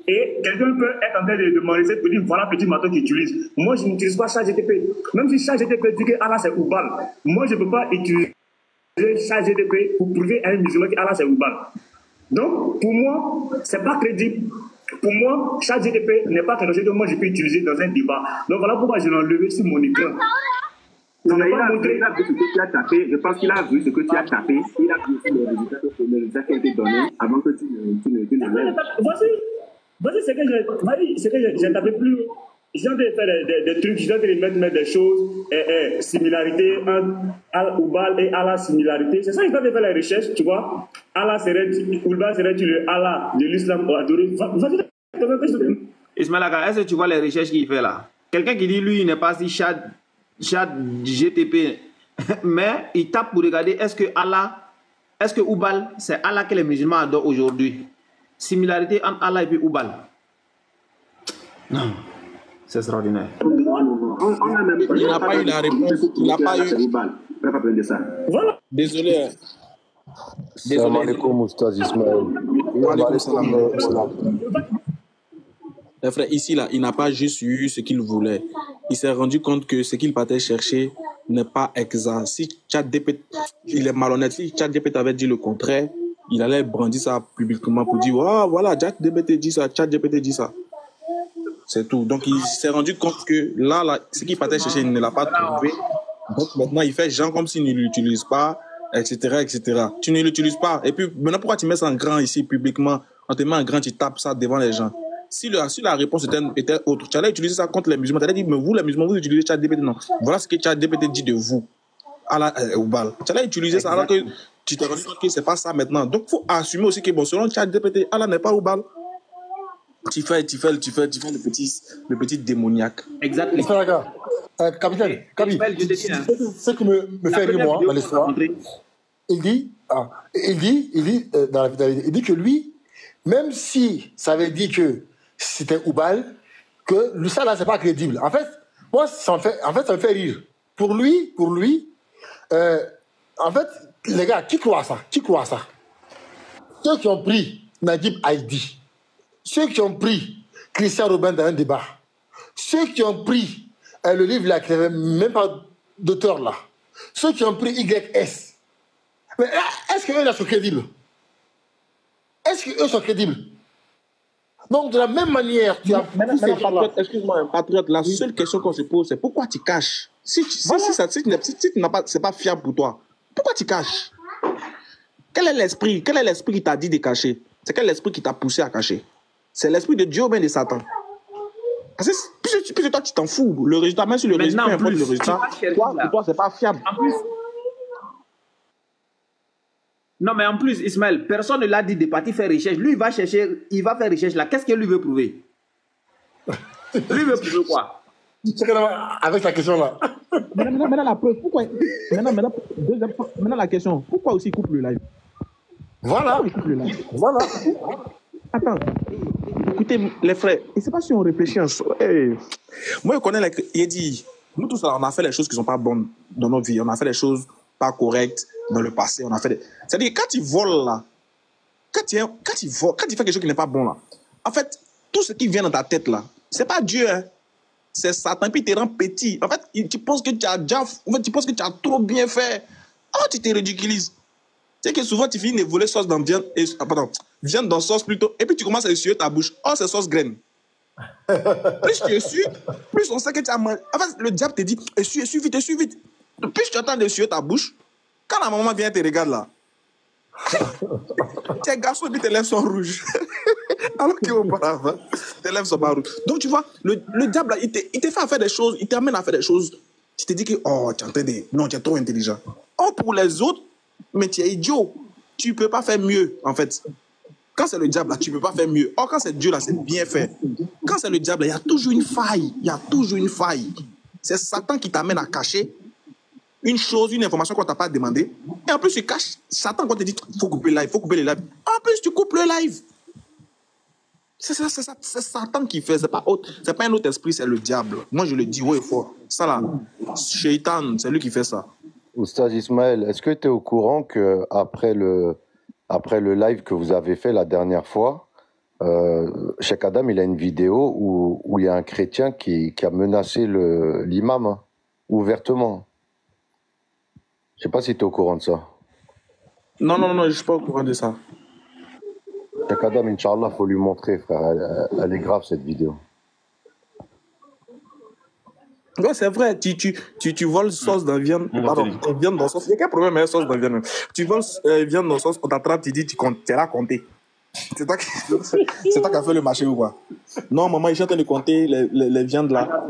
Et quelqu'un peut être en train de demander cette petite, voilà petit Mato qui utilise. Moi, je n'utilise pas ChatGTP. Même si ChatGTP dit que Allah c'est Oubal, moi, je ne peux pas utiliser ChatGTP pour prouver à un musulman que Allah c'est Oubal. Donc, pour moi, c'est pas crédible. Pour moi, ChatGTP n'est pas quelque chose que moi je peux utiliser dans un débat. Donc, voilà pourquoi je l'ai enlevé sur mon écran. Non, mais il a vu ce que tu as tapé. Je pense qu'il a vu ce que tu as tapé. Il a vu les résultats qui ont été donnés avant que tu ne lèves. Voici ce que j'ai tapé plus. J'ai envie de faire des trucs, j'ai envie de mettre des choses, similarité entre Oubal et Allah, similarité. C'est ça que j'ai envie de faire la recherche, tu vois. Allah Oubal serait-il le Allah de l'islam adoré? Ismaël Aga, est-ce que tu vois les recherches qu'il fait là? Quelqu'un qui dit lui, il n'est pas si chat GTP, mais il tape pour regarder est-ce que Oubal, c'est Allah que les musulmans adorent aujourd'hui. Similarité entre Allah et puis Oubal. Non. C'est extraordinaire. Il n'a pas eu la réponse. Il n'a pas eu. Voilà. Désolé. Salam alaikum, Oustaz Ismaël. Les frères, ici, là, il n'a pas juste eu ce qu'il voulait. Il s'est rendu compte que ce qu'il partait chercher n'est pas exact. Si ChatGPT, il est malhonnête. Si ChatGPT avait dit le contraire, il allait brandir ça publiquement pour dire oh, voilà, ChatGPT dit ça, ChatGPT dit ça. C'est tout. Donc, il s'est rendu compte que là, ce qu'il partait chercher, il ne l'a pas trouvé. Donc, maintenant, il fait genre comme s'il ne l'utilise pas, etc., etc. Tu ne l'utilises pas. Et puis, maintenant, pourquoi tu mets ça en grand ici, publiquement? On te met en grand, tu tapes ça devant les gens. Si la réponse était autre, tu allais utiliser ça contre les musulmans. Tu allais dire, mais vous, les musulmans, vous utilisez ChatGPT. Non. Voilà ce que ChatGPT dit de vous. Oubal. Tu allais utiliser ça alors que tu t'es rendu compte que ce n'est pas ça maintenant. Donc, il faut assumer aussi que, bon, selon ChatGPT, Allah n'est pas Oubal. Tu fais le petit démoniaque. Exactement. Capitaine, ce qui me fait rire, moi, dans l'histoire, il dit que lui, même si ça avait dit que c'était Oubal, que ça là, c'est pas crédible. En fait, moi, ça me fait rire. Pour lui, en fait, les gars, qui croit ça? Ceux qui ont pris Naguib Haïdi, ceux qui ont pris Christian Robin dans un débat, ceux qui ont pris le livre là, qui n'avait même pas d'auteur là, ceux qui ont pris YS, mais est-ce qu'eux sont crédibles? Donc, de la même manière, tu as poussé par là. Excuse-moi, patriote, la seule question qu'on se pose, c'est pourquoi tu caches? Si c'est pas fiable pour toi, pourquoi tu caches? Quel est l'esprit qui t'a dit de cacher? C'est quel esprit qui t'a poussé à cacher? C'est l'esprit de Dieu ou bien de Satan? Parce que puisque toi, tu t'en fous. Le résultat, même si le résultat importe le résultat, pour toi, c'est pas fiable. En plus, non, mais en plus, Ismaël, personne ne l'a dit de partir faire recherche. Lui, il va faire recherche là. Qu'est-ce que lui veut prouver? Lui veut prouver quoi? Avec la question là. Maintenant, la preuve, pourquoi? Maintenant, la question, pourquoi aussi il coupe le live? Voilà. Attends. Écoutez, les frères, je ne sais pas si on réfléchit ensemble. Moi, je connais, il dit, nous tous, on a fait les choses qui ne sont pas bonnes dans notre vie. On a fait les choses pas correctes dans le passé. C'est-à-dire, quand tu voles là, quand tu fais quelque chose qui n'est pas bon là, en fait, tout ce qui vient dans ta tête là, ce n'est pas Dieu, hein. C'est Satan, puis il te rend petit. En fait, tu penses que tu as trop bien fait. Tu te ridiculises. C'est que souvent, tu finis de voler sauce dans viande, viande dans sauce plutôt, et puis tu commences à essuyer ta bouche. Oh, c'est sauce graine. Plus tu essuies, plus on sait que tu as mangé. En fait, le diable te dit, essuie vite. Plus tu attends d'essuyer ta bouche, quand la maman vient te regarde là, tu es garçon et puis tes lèvres sont rouges. Alors qu'auparavant, tes lèvres sont pas rouges. Donc tu vois, le diable là, il te fait à faire des choses, il t'amène à faire des choses. Tu te dis que, non, tu es trop intelligent. Oh, pour les autres, mais tu es idiot. Tu ne peux pas faire mieux, en fait. Quand c'est le diable, là, tu ne peux pas faire mieux. Or, quand c'est Dieu, là, c'est bien fait. Quand c'est le diable, il y a toujours une faille. C'est Satan qui t'amène à cacher une chose, une information qu'on ne t'a pas demandé. Et en plus, tu caches Satan quand tu te dit, il faut couper le live, En plus, tu coupes le live. C'est Satan qui fait, c'est pas un autre esprit, c'est le diable. Moi, je le dis haut et fort. Ça là, Shaitan, c'est lui qui fait ça. Oustaz Ismaël, est-ce que tu es au courant qu'après le live que vous avez fait la dernière fois, Cheikh Adam, il a une vidéo où il y a un chrétien qui a menacé l'imam, hein, ouvertement. Je sais pas si tu es au courant de ça. Non, je suis pas au courant de ça. Cheikh Adam, Inch'Allah, faut lui montrer, frère. Elle est grave, cette vidéo. Ouais, c'est vrai, tu voles sauce dans viande. Pardon, viande dans sauce. Il y a quel problème avec sauce dans viande? Tu voles viande dans sauce, on t'attrape, tu dis, tu as compté. C'est toi qui as fait le marché ou quoi? Non, maman, il est en train de compter les viandes là.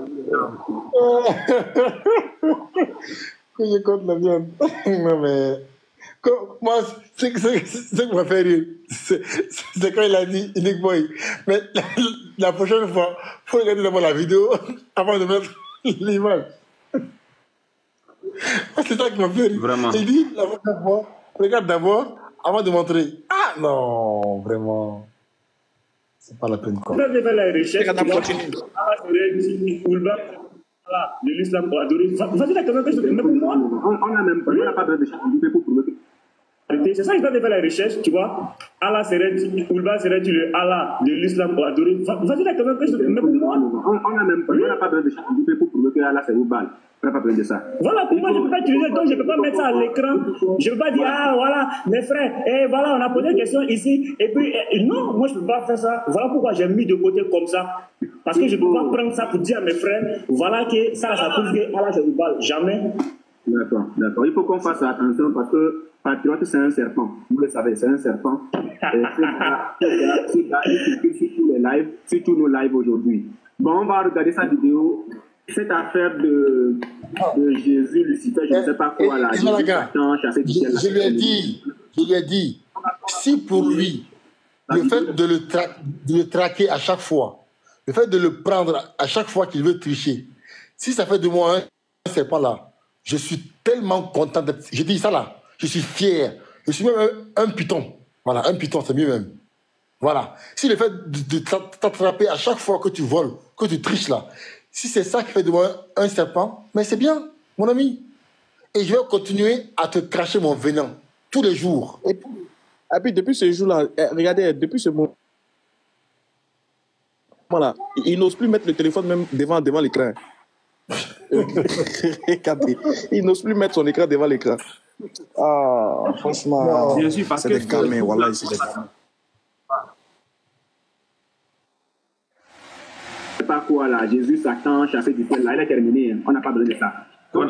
Que je compte la viande. Non, mais. Moi, ce qui m'a fait rire, c'est quand il a dit, Nick Boy, mais la prochaine fois, il faut regarder d'abord la vidéo avant de mettre l'image. C'est ça qui m'a fait rire. Vraiment. Il dit, la prochaine fois, regarde d'abord avant de montrer. Ah non, vraiment. C'est pas la peine. Quoi. Voilà, l'islam pour adorer. Vas-y, là, mais pour moi, on n'a même pas besoin de changer pour prouver. C'est ça, ils doivent faire la recherche, tu vois. Allah serait-il, Oulba serait-il le Allah de l'islam pour adorer. Vas-y, là, mais pour moi, on n'a même pas besoin de changer pour prouver que Allah c'est Oulba. On n'a pas besoin de ça. Voilà, pour moi, je ne peux pas utiliser, donc je ne peux pas mettre ça à l'écran. Je ne peux pas dire, ah, voilà, mes frères, et voilà, on a posé une question ici, et puis, non, moi, je ne peux pas faire ça. Voilà pourquoi j'ai mis de côté comme ça. Parce que je ne peux pas prendre ça pour dire à mes frères, voilà que ça prouve que Allah c'est Oulba. Jamais. D'accord. Il faut qu'on fasse attention parce que Patriote, c'est un serpent. Vous le savez, c'est un serpent. C'est tous nos lives aujourd'hui. Bon, on va regarder sa vidéo. Cette affaire de Jésus, Lucifer, je ne sais pas quoi là. Je lui ai dit, si pour lui, le fait de le traquer à chaque fois, le fait de le prendre à chaque fois qu'il veut tricher, si ça fait de moi un serpent là, je suis tellement content d'être. Je dis ça là, je suis fier. Je suis même un python. Voilà, un python, c'est mieux même. Voilà. Si le fait de t'attraper à chaque fois que tu voles, que tu triches là, si c'est ça qui fait de moi un serpent, mais c'est bien, mon ami. Et je vais continuer à te cracher mon venin tous les jours. Et puis depuis ce jour-là, regardez, depuis ce moment, voilà, il n'ose plus mettre le téléphone même devant l'écran. Regardez, il n'ose plus mettre son écran devant l'écran. Ah, franchement, c'est des gamins, voilà, c'est des gamins. Pas quoi là, Jésus, Satan, chassé du ciel, là, il est terminé, on n'a pas besoin de ça. On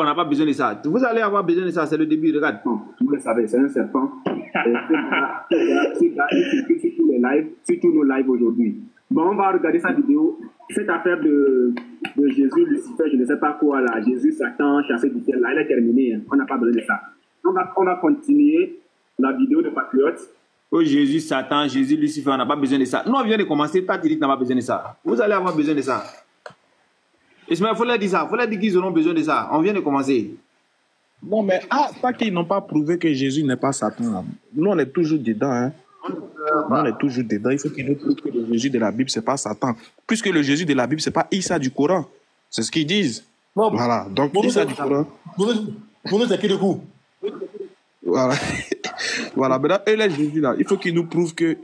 n'a pas besoin de ça. Vous allez avoir besoin de ça, c'est le début, regarde. Vous le savez, c'est un serpent. C'est tous nos lives aujourd'hui. Bon, on va regarder sa vidéo. Cette affaire de Jésus, Lucifer, je ne sais pas quoi là, Jésus, Satan, chassé du ciel, là, il est terminé, on n'a pas besoin de ça. On va continuer la vidéo de Patriote. Oh Jésus, Satan, Jésus, Lucifer, on n'a pas besoin de ça. Nous, on vient de commencer, toi, tu dis que tu n'as pas besoin de ça. Vous allez avoir besoin de ça. Ismaël, il faut leur dire ça. Il faut leur dire qu'ils auront besoin de ça. On vient de commencer. Non, mais pas qu'ils n'ont pas prouvé que Jésus n'est pas Satan. Nous, on est toujours dedans. Hein. Nous, on est toujours dedans. Il faut qu'ils nous prouvent que le Jésus de la Bible, ce n'est pas Satan. Puisque le Jésus de la Bible, ce n'est pas Issa du Coran. C'est ce qu'ils disent. Non, voilà. Donc, Issa du Coran. Pour nous, c'est qui le coup? Voilà. Voilà. Maintenant, eux, les Jésus là, il faut qu'ils nous prouvent que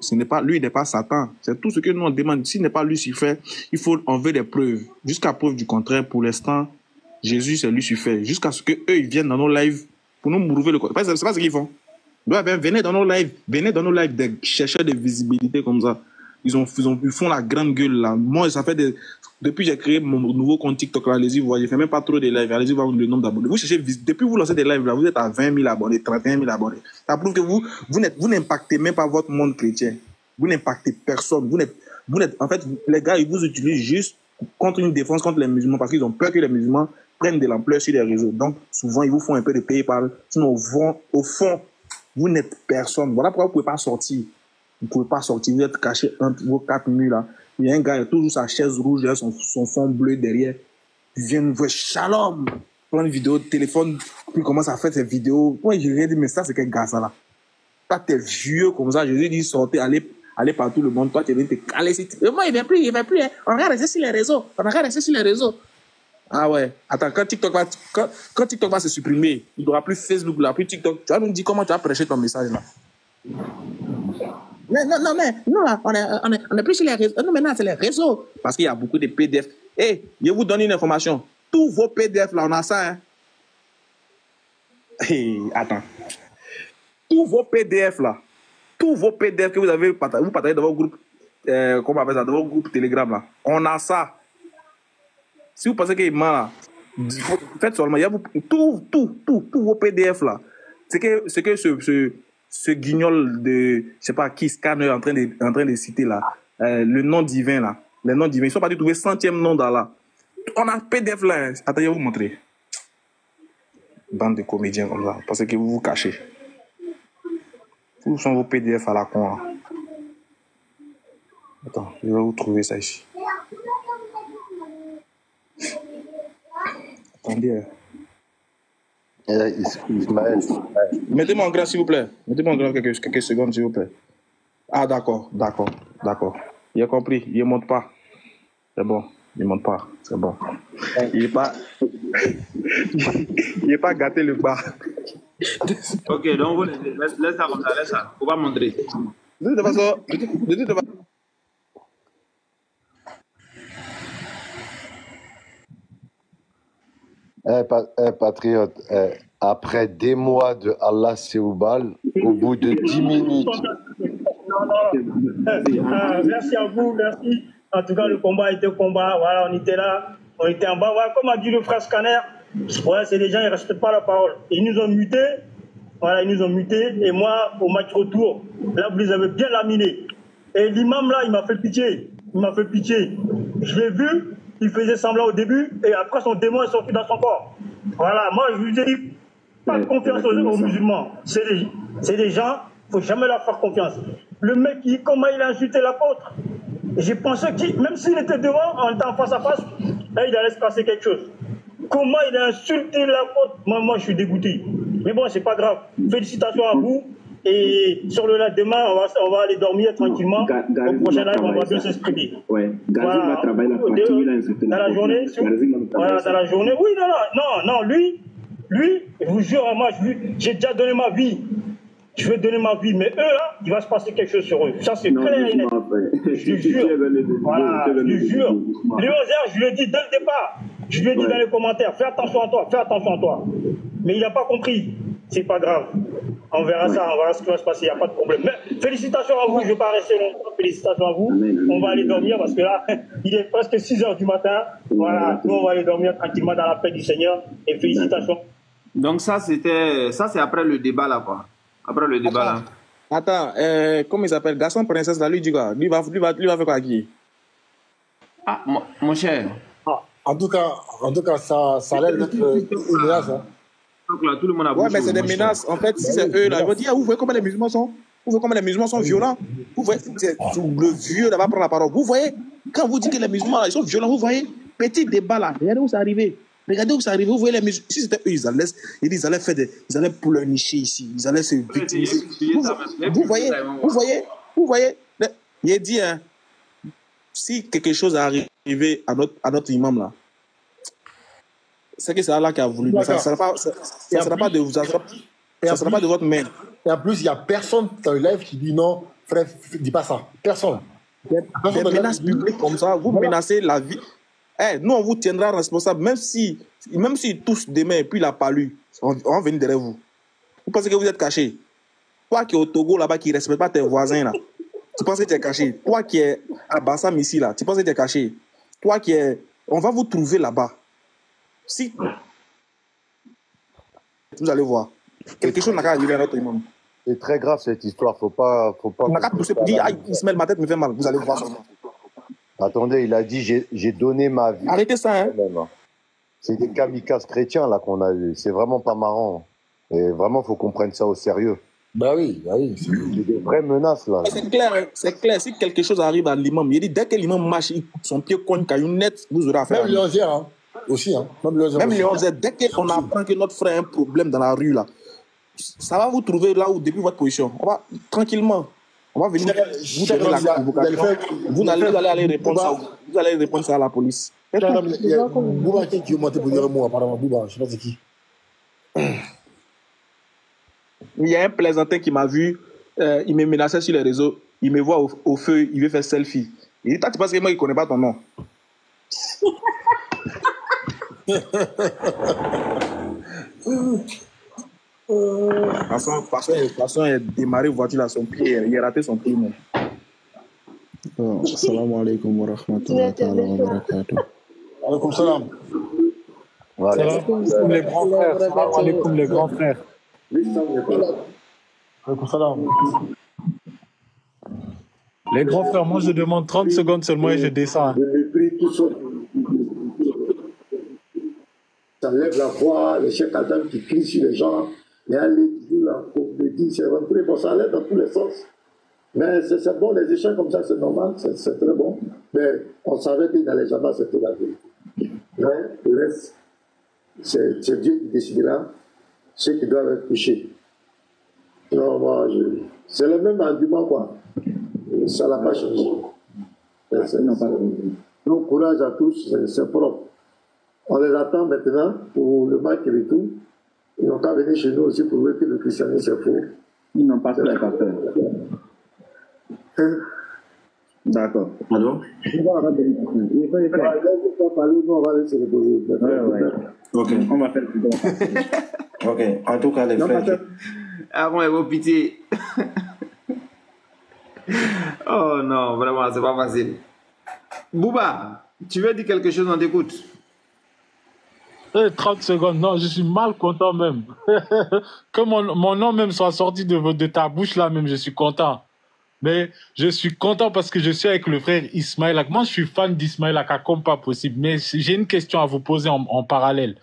lui, il n'est pas Satan. C'est tout ce que nous on demande. S'il n'est pas Lucifer, il faut enlever des preuves. Jusqu'à preuve du contraire, pour l'instant, Jésus, c'est Lucifer. Jusqu'à ce qu'eux, ils viennent dans nos lives pour nous prouver le contraire. C'est pas ce qu'ils font. Venez dans nos lives des chercheurs de visibilité comme ça. Ils font la grande gueule là. Moi, ça fait depuis que j'ai créé mon nouveau compte TikTok, allez-y voir, je fais même pas trop de lives, allez-y voir le nombre d'abonnés. Vous cherchez, depuis que vous lancez des lives là, vous êtes à 20 000 abonnés, 31 000 abonnés. Ça prouve que vous n'impactez même pas votre monde chrétien. Vous n'impactez personne. En fait, les gars, ils vous utilisent juste contre une défense contre les musulmans parce qu'ils ont peur que les musulmans prennent de l'ampleur sur les réseaux. Donc, souvent, ils vous font un peu de PayPal. Sinon, au fond, vous n'êtes personne. Voilà pourquoi vous ne pouvez pas sortir. Vous ne pouvez pas sortir. Vous êtes caché entre vos 4 murs là. Il y a un gars, il a toujours sa chaise rouge, il a son fond bleu derrière. Il vient me voir, shalom. Prend une vidéo de téléphone, puis il commence à faire ses vidéos. Moi, je lui ai dit, mais ça, c'est quel gars ça là? Toi, t'es vieux comme ça. Je lui ai dit, sortez, allez par tout le monde. Toi, tu viens te caler. Moi, il ne vient plus. Hein. On va rester sur les réseaux. Ah ouais. Attends, quand TikTok va se supprimer, il n'y aura plus Facebook, là, plus TikTok. Tu vas nous dire comment tu as prêché ton message là. Mais non, là, on est plus sur les réseaux. Non, maintenant, c'est les réseaux. Parce qu'il y a beaucoup de PDF. Eh, je vous donne une information. Tous vos PDF, là, on a ça. Hein. Hey, attends. Tous vos PDF, là, tous vos PDF que vous avez partagé dans vos groupes, comment on appelle ça, dans vos groupes Telegram, là, on a ça. Si vous pensez qu'il est mal, là, faites seulement, il y a tous vos PDF, là. C'est que ce guignol de, je sais pas qui, Scanner, en train de citer, là, le nom divin, là. Les noms divins. Ils sont partis trouver 100e nom dans là. On a PDF là. Attends, je vais vous montrer. Bande de comédiens comme ça. Parce que vous vous cachez. Où sont vos PDF à la con là? Attends, je vais vous trouver ça ici. Attendez. Ismaël. Mettez-moi en grand s'il vous plaît. Mettez-moi en grand quelques secondes s'il vous plaît. Ah d'accord. Il a compris. Il ne monte pas. C'est bon. Il ne monte pas. C'est bon. Il n'est pas... il n'est pas gâté le bas. Ok, donc laisse ça comme ça, laisse ça. On va montrer. De toute façon... Patriote, après des mois de Allah Seoubal, au bout de 10 minutes... Merci à vous, merci. En tout cas, le combat était combat. Voilà, on était là, on était en bas. Voilà, comme a dit le frère Scanner, ouais, c'est des gens, ils ne respectent pas la parole. Ils nous ont mutés. Voilà, ils nous ont mutés. Et moi, au match retour, là, vous les avez bien laminés. Et l'imam, là, il m'a fait pitié. Je l'ai vu, il faisait semblant au début. Et après, son démon est sorti dans son corps. Voilà, moi, je vous ai dit, pas de confiance aux musulmans. C'est des gens, il ne faut jamais leur faire confiance. Le mec, comment il a insulté l'apôtre? J'ai pensé que même s'il était devant, en étant face à face, là, il allait se passer quelque chose. Comment il a insulté l'apôtre? Moi, je suis dégoûté. Mais bon, c'est pas grave. Félicitations à vous. Et sur le lendemain, on va aller dormir tranquillement. Au prochain live, on va bien s'exprimer. Ouais, Gazi va travailler la partie où il a insulté dans la journée. Voilà, dans la journée. Oui, non, lui, je vous jure, moi, j'ai déjà donné ma vie. Je vais donner ma vie, mais eux, là, il va se passer quelque chose sur eux. Ça, c'est clair et net. Je le jure. Voilà, je le jure. Léo Zer, je lui ai dit dès le départ. Je lui ai dit dans les commentaires, fais attention à toi. Mais il n'a pas compris. C'est pas grave. On verra ça, on verra ce qui va se passer, il n'y a pas de problème. Mais félicitations à vous, je ne vais pas rester longtemps. Félicitations à vous. On va aller dormir parce que là, il est presque 6 h du matin. Voilà, nous, on va aller dormir tranquillement dans la paix du Seigneur. Et félicitations. Donc ça, c'est après le débat là, quoi. Après le débat là. Attends, comment il s'appelle? Garçon Princesse là, lui dit quoi? Lui va faire quoi qui? Ah, mon cher. Ah, en tout cas, ça a l'air d'être une menace. Hein. Donc là, tout le monde a ouais, mais c'est des menaces. En fait, si c'est eux là, ils vont dire, ah, vous voyez comment les musulmans sont? Vous voyez comment les musulmans sont violents? Vous voyez, le vieux là va prendre la parole. Vous voyez, quand vous dites que les musulmans là, ils sont violents, vous voyez, petit débat là, regardez où c'est arrivé. Vous voyez les musulmans. Si c'était eux, ils allaient pleurnicher ici. Ils allaient se victimiser. Vous voyez. Il a dit, hein, si quelque chose est arrivé à notre imam là, c'est que c'est Allah qui a voulu. Ça ne sera pas de votre main. Et en plus, il n'y a personne dans le live qui dit non, frère, dis pas ça. Personne. Des menaces publiques comme ça, vous menacez la vie. Nous, on vous tiendra responsable, même si tous demain et puis il n'a pas lu, on va venir derrière vous. Vous pensez que vous êtes caché? Toi qui es au Togo là-bas, qui ne respecte pas tes voisins là, tu penses que tu es caché? Toi qui es à Bassam ici là, tu penses que tu es caché? Toi qui es... On va vous trouver là-bas. Si vous allez voir, quelque chose n'a qu'à arriver à notre imam. C'est très grave cette histoire, faut pas. On n'a qu'à pousser pour dire, Ismaël, ma tête me fait mal, vous allez voir ça. Attendez, il a dit, j'ai donné ma vie. Arrêtez ça, hein. C'est des kamikazes chrétiens là qu'on a eu, c'est vraiment pas marrant. Et vraiment, faut qu'on prenne ça au sérieux. Bah oui. C'est des vraies menaces là. C'est clair, si quelque chose arrive à l'imam, il dit, dès que l'imam marche, son pied cogne caillou net, vous aurez affaire. Même Léonzière, hein. Aussi, hein. Même Léonzière, dès qu'on apprend que notre frère a un problème dans la rue là, ça va vous trouver là où depuis votre position. On va tranquillement. On va venir vous donner la convocation. Vous allez répondre ça à la police. Bouba qui est monté pour dire un mot, apparemment. Bouba, je sais pas c'est qui. Il y a un plaisantin qui m'a vu, il me menaçait sur les réseaux, il me voit au feu, il veut faire selfie. Il dit, toi, tu penses que moi, il ne connaît pas ton nom. De toute façon, il a démarré voiture à son pied, il a raté son pied. Assalamu alaikum wa rahmatullahi wa barakatuh. Alaikum salam. Salam alaikum les grands frères. Salam alaikum les grands frères. Alaikum salam. Les grands frères, moi je demande 30 secondes seulement et je descends. Ça lève la voix, les chefs Adam qui crient sur les gens, et aller dire la comédie, c'est rentré, bon, ça allait dans tous les sens. Mais c'est bon, les échanges comme ça, c'est normal, c'est très bon. Mais on savait qu'il n'allait jamais accepter la vérité. Mais le reste, c'est Dieu qui décidera ceux qui doivent être touchés. Non, moi, c'est le même argument, quoi. Ça n'a pas changé. Donc, courage à tous, c'est propre. On les attend maintenant pour le match et tout. Ils n'ont qu'à venir chez nous aussi pour voir que le christianisme c'est faux. Ils n'ont pas fait la peur. D'accord. Pardon? On va laisser reposer. Ok, on va faire le plus. Ok, en tout cas, les frères. Avant, il faut pitié. Oh non, vraiment, c'est pas facile. Bouba, tu veux dire quelque chose, on t'écoute. 30 secondes, non, je suis mal content même. Que mon nom même soit sorti de ta bouche là même, je suis content. Mais je suis content parce que je suis avec le frère Ismaël Aka. Moi, je suis fan d'Ismaël Aka comme pas possible. Mais j'ai une question à vous poser en parallèle.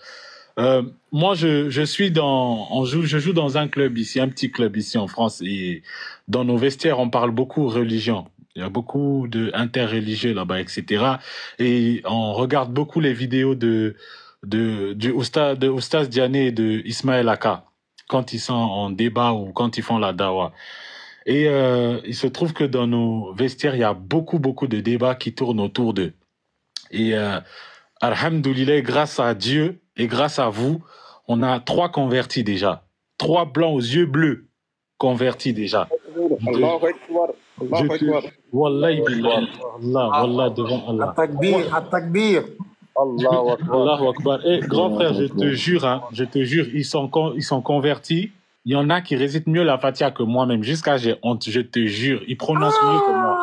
Moi, je joue dans un club ici, un petit club ici en France. Et dans nos vestiaires, on parle beaucoup religion. Il y a beaucoup d'interreligieux là-bas, etc. Et on regarde beaucoup les vidéos de Oustaz Diané et de Ismaël Aka quand ils sont en débat ou quand ils font la dawa. Et il se trouve que dans nos vestiaires, il y a beaucoup de débats qui tournent autour d'eux. Et alhamdoulilah, grâce à Dieu et grâce à vous, on a 3 convertis déjà. 3 blancs aux yeux bleus convertis déjà. Wallahi billah. Wallah devant Allah. At-takbir. Allahu Akbar. Eh, grand frère, je te jure, ils sont convertis. Il y en a qui récitent mieux la Fatiha que moi-même. Jusqu'à j'ai honte, je te jure. Ils prononcent mieux que moi.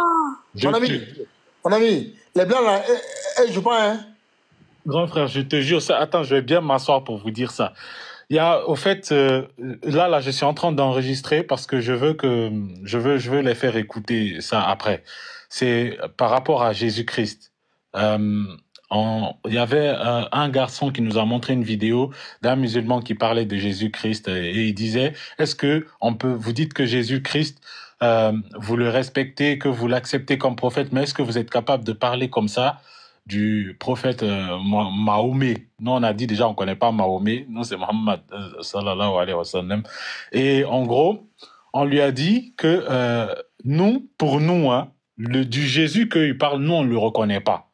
Mon ami, les blancs là, je joue pas, hein. Grand frère, je te jure, ça. Attends, je vais bien m'asseoir pour vous dire ça. Il y a, au fait, là, je suis en train d'enregistrer parce que je veux les faire écouter ça après. C'est par rapport à Jésus-Christ. Il y avait un garçon qui nous a montré une vidéo d'un musulman qui parlait de Jésus-Christ et il disait, est-ce que vous dites que Jésus-Christ, vous le respectez, que vous l'acceptez comme prophète, mais est-ce que vous êtes capable de parler comme ça du prophète Mahomet? Nous, on a dit déjà, on connaît pas Mahomet. Nous, c'est Muhammad sallallahu alayhi wa sallam. Et en gros, on lui a dit que pour nous, hein, du Jésus qu'il parle, nous, on le reconnaît pas.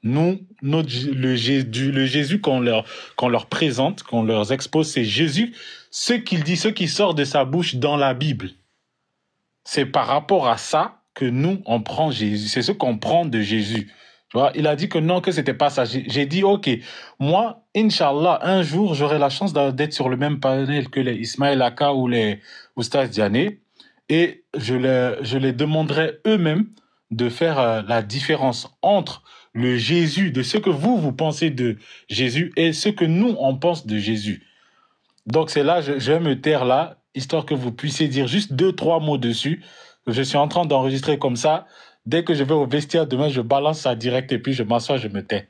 Nous, le Jésus qu'on leur présente, qu'on leur expose, c'est Jésus, ce qu'il dit, ce qui sort de sa bouche dans la Bible. C'est par rapport à ça que nous, on prend Jésus. C'est ce qu'on prend de Jésus. Tu vois, il a dit que non, que c'était pas ça. J'ai dit, ok, moi, Inch'Allah, un jour, j'aurai la chance d'être sur le même panel que les Ismaël Aka ou les Oustaz Diané, et je les demanderai eux-mêmes de faire la différence entre le Jésus, de ce que vous pensez de Jésus et ce que nous, on pense de Jésus. Donc c'est là, je vais me taire là, histoire que vous puissiez dire juste 2-3 mots dessus. Je suis en train d'enregistrer comme ça. Dès que je vais au vestiaire demain, je balance ça direct et puis je m'assois, je me tais.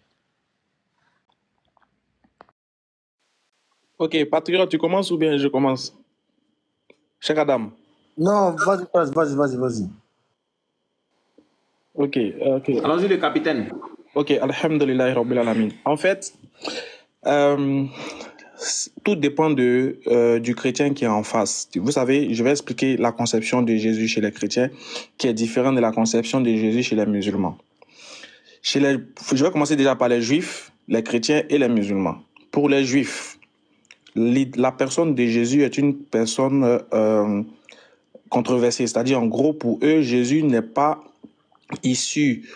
Ok, Patriot, tu commences ou bien je commence? Cheikh Adam. Non, vas-y. Ok. Allons-y, le capitaine. Ok, alhamdulillah rabbil alamin. En fait, tout dépend du chrétien qui est en face. Vous savez, je vais expliquer la conception de Jésus chez les chrétiens qui est différente de la conception de Jésus chez les musulmans. je vais commencer déjà par les juifs, les chrétiens et les musulmans. Pour les juifs, la personne de Jésus est une personne controversée. C'est-à-dire, en gros, pour eux, Jésus n'est pas issu,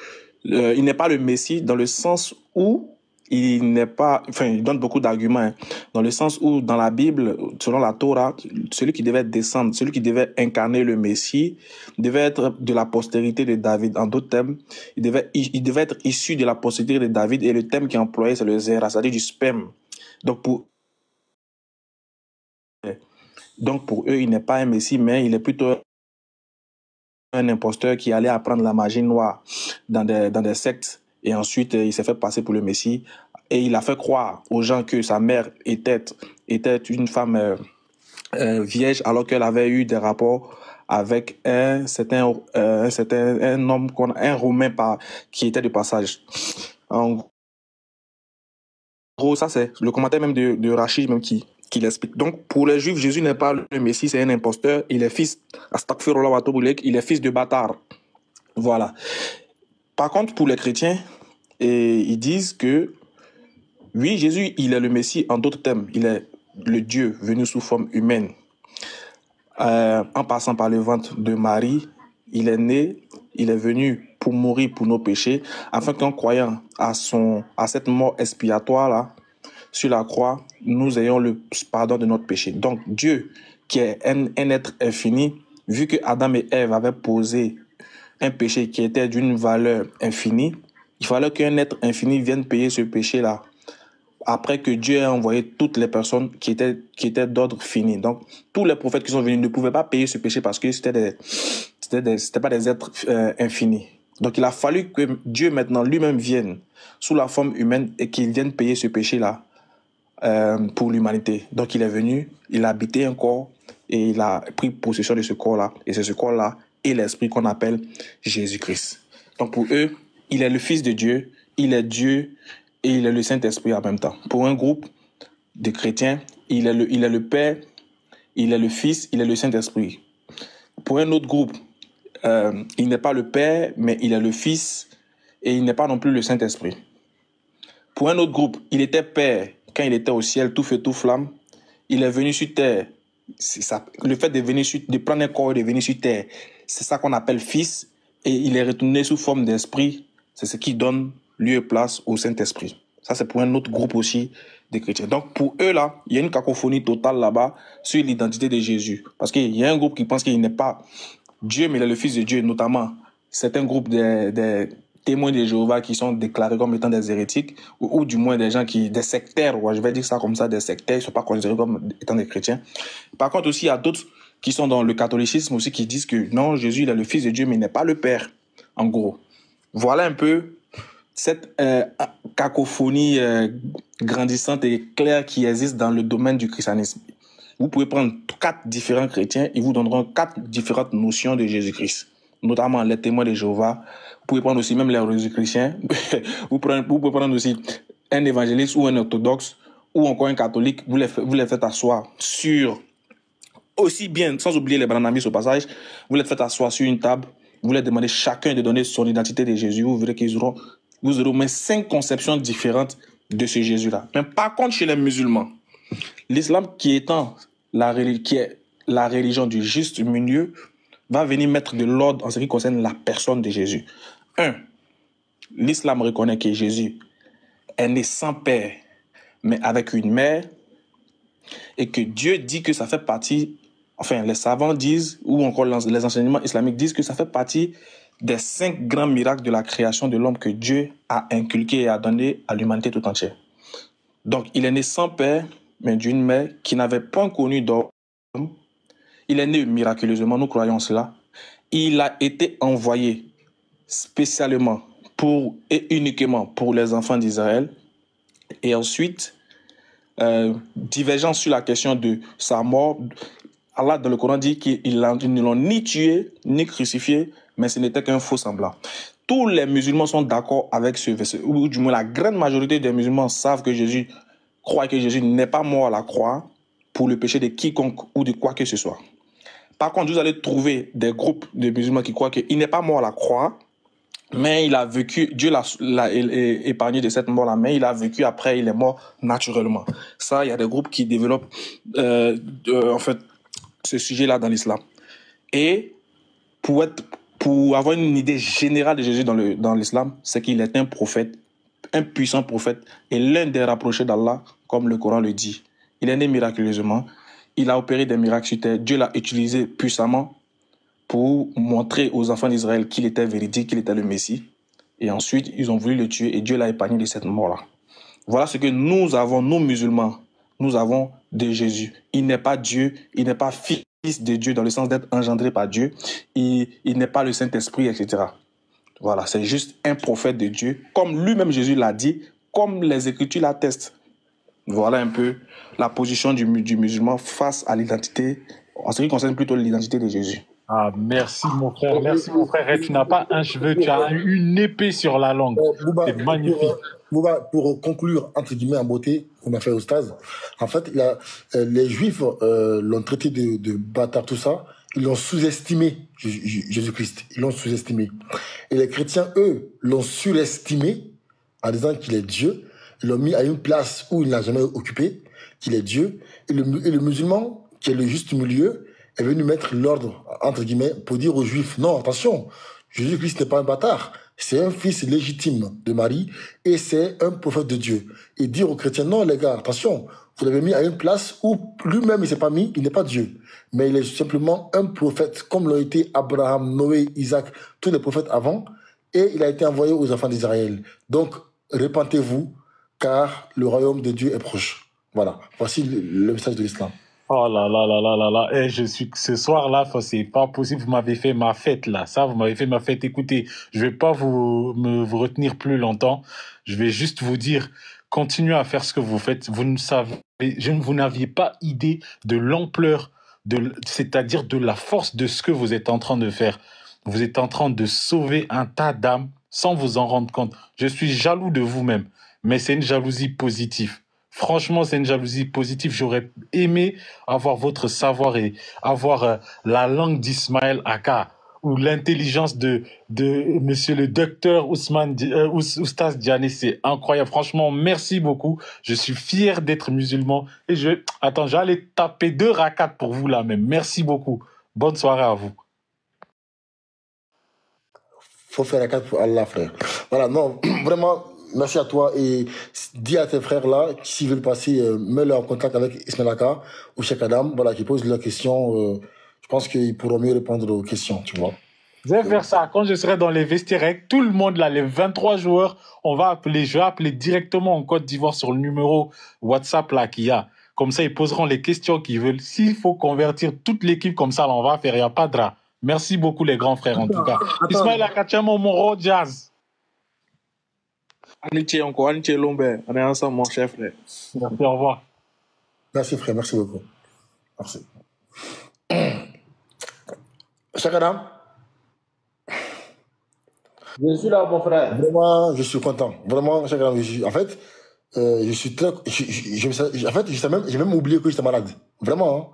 il n'est pas le Messie dans le sens où il n'est pas, enfin, il donne beaucoup d'arguments, hein, dans le sens où, dans la Bible, selon la Torah, celui qui devait descendre, celui qui devait incarner le Messie, devait être de la postérité de David. En d'autres termes, il devait être issu de la postérité de David, et le terme qui est employé, c'est le zera, c'est-à-dire du sperme. Donc pour eux, il n'est pas un Messie, mais il est plutôt un imposteur qui allait apprendre la magie noire dans des sectes. Et ensuite, il s'est fait passer pour le Messie. Et il a fait croire aux gens que sa mère était une femme vierge, alors qu'elle avait eu des rapports avec un homme, un Romain qui était de passage. En gros, ça c'est le commentaire même de Rachid même qui l'explique. Donc, pour les Juifs, Jésus n'est pas le Messie, c'est un imposteur. Il est fils, il est fils de bâtard. Voilà. Par contre, pour les chrétiens, ils disent que oui, Jésus, il est le Messie en d'autres termes. Il est le Dieu venu sous forme humaine. En passant par le ventre de Marie, il est né, il est venu pour mourir pour nos péchés, afin qu'en croyant à cette mort expiatoire-là, sur la croix, nous ayons le pardon de notre péché. Donc, Dieu, qui est un être infini, vu que Adam et Ève avaient posé un péché qui était d'une valeur infinie, il fallait qu'un être infini vienne payer ce péché-là, après que Dieu ait envoyé toutes les personnes qui étaient d'ordre fini. Donc, tous les prophètes qui sont venus ne pouvaient pas payer ce péché parce que c'était pas des êtres infinis. Donc, il a fallu que Dieu maintenant lui-même vienne sous la forme humaine et qu'il vienne payer ce péché-là pour l'humanité. Donc, il est venu, il a habité un corps et il a pris possession de ce corps-là. Et c'est ce corps-là et l'esprit qu'on appelle Jésus-Christ. Donc, pour eux, il est le Fils de Dieu, il est Dieu et il est le Saint-Esprit en même temps. Pour un groupe de chrétiens, il est le Père, il est le Fils, il est le Saint-Esprit. Pour un autre groupe, il n'est pas le Père, mais il est le Fils et il n'est pas non plus le Saint-Esprit. Pour un autre groupe, il était Père quand il était au ciel, tout feu, tout flamme. Il est venu sur terre. C'est ça. Le fait de prendre un corps et de venir sur terre, c'est ça qu'on appelle Fils, et il est retourné sous forme d'esprit. C'est ce qui donne lieu et place au Saint-Esprit. Ça, c'est pour un autre groupe aussi de chrétiens. Donc, pour eux, là, il y a une cacophonie totale là-bas sur l'identité de Jésus. Parce qu'il y a un groupe qui pense qu'il n'est pas Dieu, mais il est le Fils de Dieu, notamment certains groupes des témoins de Jéhovah qui sont déclarés comme étant des hérétiques, ou du moins des gens des sectaires, je vais dire ça comme ça, des sectaires, ils ne sont pas considérés comme étant des chrétiens. Par contre, aussi, il y a d'autres qui sont dans le catholicisme aussi, qui disent que non, Jésus, il est le Fils de Dieu, mais il n'est pas le Père, en gros. Voilà un peu cette cacophonie grandissante et claire qui existe dans le domaine du christianisme. Vous pouvez prendre 4 différents chrétiens, ils vous donneront 4 différentes notions de Jésus-Christ, notamment les témoins de Jéhovah. Vous pouvez prendre aussi même les Jésus-chrétiens. Vous pouvez prendre aussi un évangéliste ou un orthodoxe ou encore un catholique. Vous les faites asseoir sur, aussi bien, sans oublier les branhamistes au passage, vous les faites asseoir sur une table. Vous leur demandez chacun de donner son identité de Jésus. Vous verrez vous aurez au moins 5 conceptions différentes de ce Jésus-là. Mais par contre, chez les musulmans, l'islam qui est la religion du juste milieu va venir mettre de l'ordre en ce qui concerne la personne de Jésus. 1. L'islam reconnaît que Jésus est né sans père, mais avec une mère, et que Dieu dit que ça fait partie, enfin les savants disent, ou encore les enseignements islamiques disent que ça fait partie des 5 grands miracles de la création de l'homme que Dieu a inculqué et a donné à l'humanité tout entière. Donc, il est né sans père, mais d'une mère qui n'avait point connu d'homme. Il est né miraculeusement, nous croyons cela. Il a été envoyé spécialement et uniquement pour les enfants d'Israël. Et ensuite, divergence sur la question de sa mort, Allah dans le Coran dit qu'ils ne l'ont ni tué, ni crucifié, mais ce n'était qu'un faux semblant. Tous les musulmans sont d'accord avec ce verset, ou du moins la grande majorité des musulmans savent que croient que Jésus n'est pas mort à la croix pour le péché de quiconque ou de quoi que ce soit. Par contre, vous allez trouver des groupes de musulmans qui croient qu'il n'est pas mort à la croix Mais il a vécu, Dieu l'a épargné de cette mort-là, mais il a vécu après, il est mort naturellement. Ça, il y a des groupes qui développent en fait ce sujet-là dans l'islam. Et pour avoir une idée générale de Jésus dans l'islam, c'est qu'il est un prophète, un puissant prophète et l'un des rapprochés d'Allah, comme le Coran le dit. Il est né miraculeusement, il a opéré des miracles sur terre, Dieu l'a utilisé puissamment pour montrer aux enfants d'Israël qu'il était véridique, qu'il était le Messie. Et ensuite, ils ont voulu le tuer et Dieu l'a épargné de cette mort-là. Voilà ce que nous avons, nous musulmans, nous avons de Jésus. Il n'est pas Dieu, il n'est pas fils de Dieu dans le sens d'être engendré par Dieu. Il n'est pas le Saint-Esprit, etc. Voilà, c'est juste un prophète de Dieu, comme lui-même Jésus l'a dit, comme les Écritures l'attestent. Voilà un peu la position du musulman face à l'identité, en ce qui concerne plutôt l'identité de Jésus. Ah, merci mon frère, merci mon frère. Et tu n'as pas un cheveu, tu as une épée sur la langue. C'est magnifique. Pour conclure, entre guillemets, en beauté, on a fait au stade, en fait, les Juifs l'ont traité de bâtard, tout ça. Ils l'ont sous-estimé, Jésus-Christ. Ils l'ont sous-estimé. Et les chrétiens, eux, l'ont surestimé en disant qu'il est Dieu. Ils l'ont mis à une place où il n'a jamais occupé, qu'il est Dieu. Et le musulman, qui est le juste milieu, est venu mettre l'ordre, entre guillemets, pour dire aux Juifs, non, attention, Jésus-Christ n'est pas un bâtard, c'est un fils légitime de Marie et c'est un prophète de Dieu. Et dire aux chrétiens, non les gars, attention, vous l'avez mis à une place où lui-même il ne s'est pas mis, il n'est pas Dieu. Mais il est simplement un prophète, comme l'ont été Abraham, Noé, Isaac, tous les prophètes avant, et il a été envoyé aux enfants d'Israël. Donc, repentez-vous, car le royaume de Dieu est proche. Voilà, voici le message de l'islam. Oh là là là là là là. Et ce soir-là, c'est pas possible. Vous m'avez fait ma fête, là. Ça, vous m'avez fait ma fête. Écoutez, je vais pas vous retenir plus longtemps. Je vais juste vous dire, continuez à faire ce que vous faites. Vous n'aviez pas idée de l'ampleur, c'est-à-dire de la force de ce que vous êtes en train de faire. Vous êtes en train de sauver un tas d'âmes sans vous en rendre compte. Je suis jaloux de vous-même, mais c'est une jalousie positive. Franchement, c'est une jalousie positive. J'aurais aimé avoir votre savoir et avoir la langue d'Ismaël Aka ou l'intelligence de monsieur le docteur Oustaz Diané. C'est incroyable. Franchement, merci beaucoup. Je suis fier d'être musulman. Et j'allais taper 2 rakats pour vous là même. Merci beaucoup. Bonne soirée à vous. Faut faire rakat pour Allah, frère. Voilà, non, vraiment... Merci à toi et dis à tes frères là, s'ils veulent passer, mets-les en contact avec Ismaël Aka ou Cheikh Adam, voilà, qui posent leurs questions. Je pense qu'ils pourront mieux répondre aux questions, tu vois. Je vais faire ça. Quand je serai dans les vestiaires avec tout le monde là, les 23 joueurs, je vais appeler directement en Côte d'Ivoire sur le numéro WhatsApp là qu'il y a. Comme ça, ils poseront les questions qu'ils veulent. S'il faut convertir toute l'équipe comme ça, là, on va faire. Il n'y a pas de drap. Merci beaucoup les grands frères en tout cas. Ismaël Aka, tiens mon jazz. Anitié encore, Anitié Lombert. On est ensemble, mon chef. Merci, au revoir. Merci, frère. Merci beaucoup. Merci. Cheikh Adam. Je suis là, mon frère. Vraiment, je suis content. Vraiment, Cheikh Adam, en fait, je suis très... en fait, j'ai même oublié que j'étais malade. Vraiment. Hein.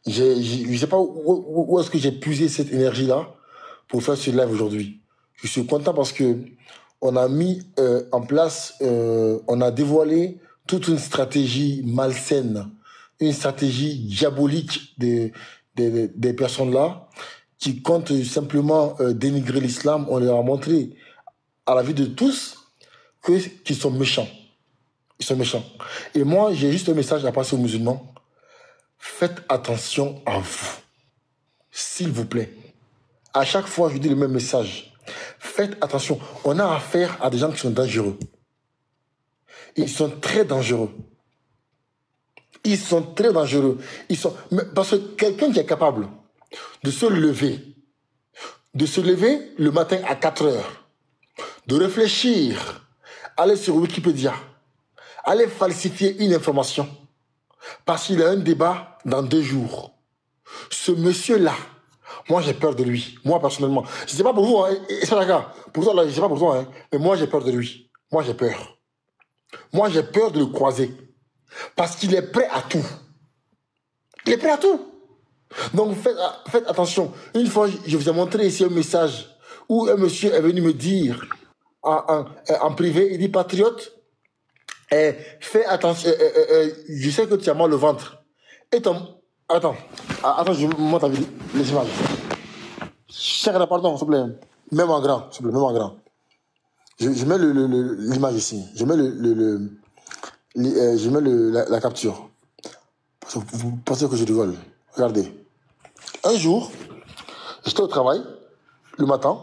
Je ne sais pas où est-ce que j'ai puisé cette énergie-là pour faire ce live aujourd'hui. Je suis content parce que on a mis en place, on a dévoilé toute une stratégie malsaine, une stratégie diabolique des personnes-là qui comptent simplement dénigrer l'islam. On leur a montré à la vue de tous qu'ils sont méchants. Ils sont méchants. Et moi, j'ai juste un message à passer aux musulmans. Faites attention à vous. S'il vous plaît. À chaque fois, je dis le même message. Faites attention. On a affaire à des gens qui sont dangereux. Ils sont très dangereux. Ils sont très dangereux. Parce que quelqu'un qui est capable de se lever le matin à 4 heures, de réfléchir, aller sur Wikipédia, aller falsifier une information, parce qu'il a un débat dans 2 jours. Ce monsieur-là, moi j'ai peur de lui. Moi personnellement. Je ne sais pas pour vous, hein, pour toi, là, je ne sais pas pour toi, hein, mais moi j'ai peur de lui. Moi j'ai peur. Moi j'ai peur de le croiser. Parce qu'il est prêt à tout. Il est prêt à tout. Donc faites attention. Une fois, je vous ai montré ici un message où un monsieur est venu me dire en privé, il dit, patriote, fais attention, je sais que tu as mal au ventre. Et attends, je monte ta vidéo, les images. Cher, pardon, s'il te plaît. Même en grand, s'il te plaît, même en grand. Je mets l'image ici. Je mets la capture. Vous pensez que je rigole. Regardez. Un jour, j'étais au travail, le matin.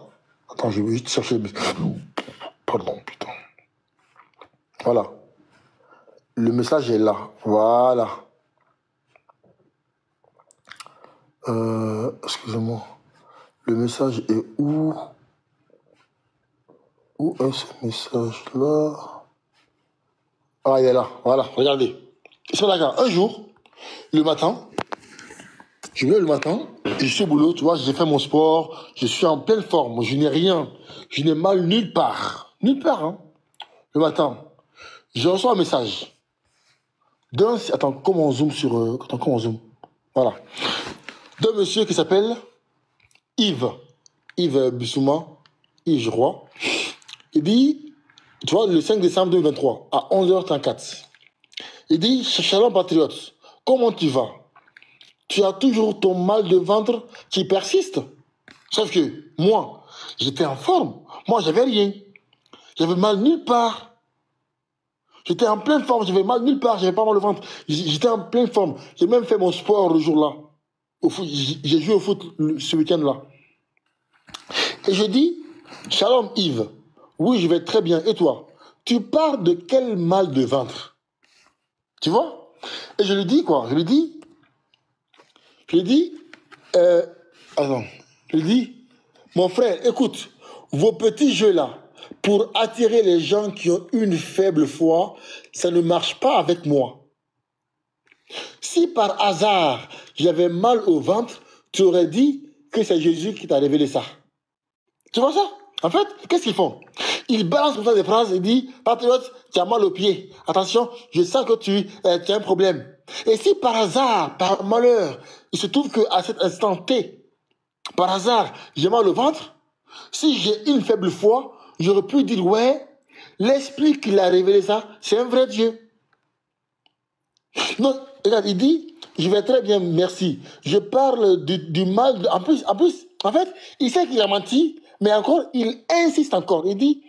Attends, je vais juste chercher. Pardon, putain. Voilà. Le message est là. Voilà. Excusez-moi. Le message est où? Où est ce message-là? Ah, il est là. Voilà, regardez. C'est d'accord. Un jour, le matin, je viens le matin, je suis au boulot, tu vois, j'ai fait mon sport, je suis en pleine forme, je n'ai rien, je n'ai mal nulle part. Nulle part, hein. Le matin, je reçois un message. Attends, comment on zoome sur... Attends, comment on zoome? Voilà. D'un monsieur qui s'appelle Yves Bissouma, Yves, je crois. Il dit, tu vois, le 5 décembre 2023, à 11h34, il dit, Shalom patriote, comment tu vas? Tu as toujours ton mal de ventre qui persiste? Sauf que moi, j'étais en forme. Moi, j'avais rien. J'avais mal nulle part. J'étais en pleine forme, j'avais mal nulle part, j'avais pas mal au ventre. J'étais en pleine forme. J'ai même fait mon sport le jour-là. J'ai joué au foot ce week-end-là. Et je dis, Shalom Yves, oui, je vais très bien. Et toi, tu parles de quel mal de ventre? Tu vois? Et je lui dis quoi? Je lui dis, mon frère, écoute, vos petits jeux-là, pour attirer les gens qui ont une faible foi, ça ne marche pas avec moi. Si par hasard, j'avais mal au ventre, tu aurais dit que c'est Jésus qui t'a révélé ça. Tu vois ça? En fait, qu'est-ce qu'ils font? Ils balancent comme ça des phrases et disent, patriote, tu as mal au pied. Attention, je sens que tu as un problème. Et si par hasard, par malheur, il se trouve qu'à cet instant T, par hasard, j'ai mal au ventre, si j'ai une faible foi, j'aurais pu dire, ouais, l'esprit qui l'a révélé ça, c'est un vrai Dieu. Non, regarde, il dit, je vais très bien, merci. Je parle du mal, en plus, en fait, il sait qu'il a menti, mais encore, il insiste encore. Il dit,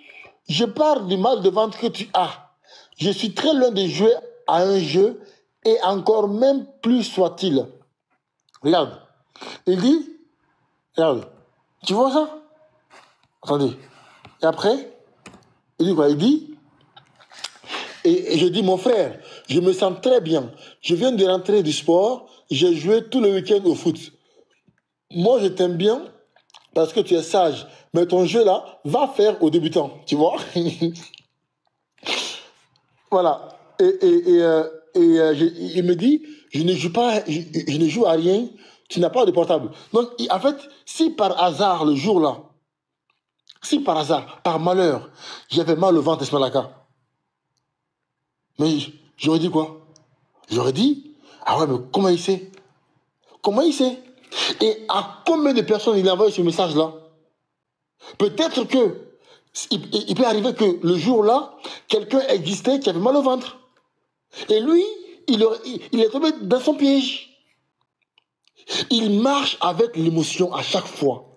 je parle du mal de ventre que tu as. Je suis très loin de jouer à un jeu, et encore même plus soit-il. Regarde, il dit, regarde, tu vois ça? Attendez. Et après, il dit quoi? Il dit, et je dis, mon frère, je me sens très bien. Je viens de rentrer du sport, j'ai joué tout le week-end au foot. Moi, je t'aime bien parce que tu es sage. Mais ton jeu là, va faire aux débutants, tu vois? Voilà. Il me dit, je ne joue à rien, tu n'as pas de portable. Donc, en fait, si par hasard, le jour-là, si par hasard, par malheur, j'avais mal au ventre, Esmalaka, mais j'aurais dit quoi? J'aurais dit, ah ouais, mais comment il sait? Comment il sait? Et à combien de personnes il a envoyé ce message-là? Peut-être que il peut arriver que le jour-là, quelqu'un existait qui avait mal au ventre. Et lui, il est tombé dans son piège. Il marche avec l'émotion à chaque fois.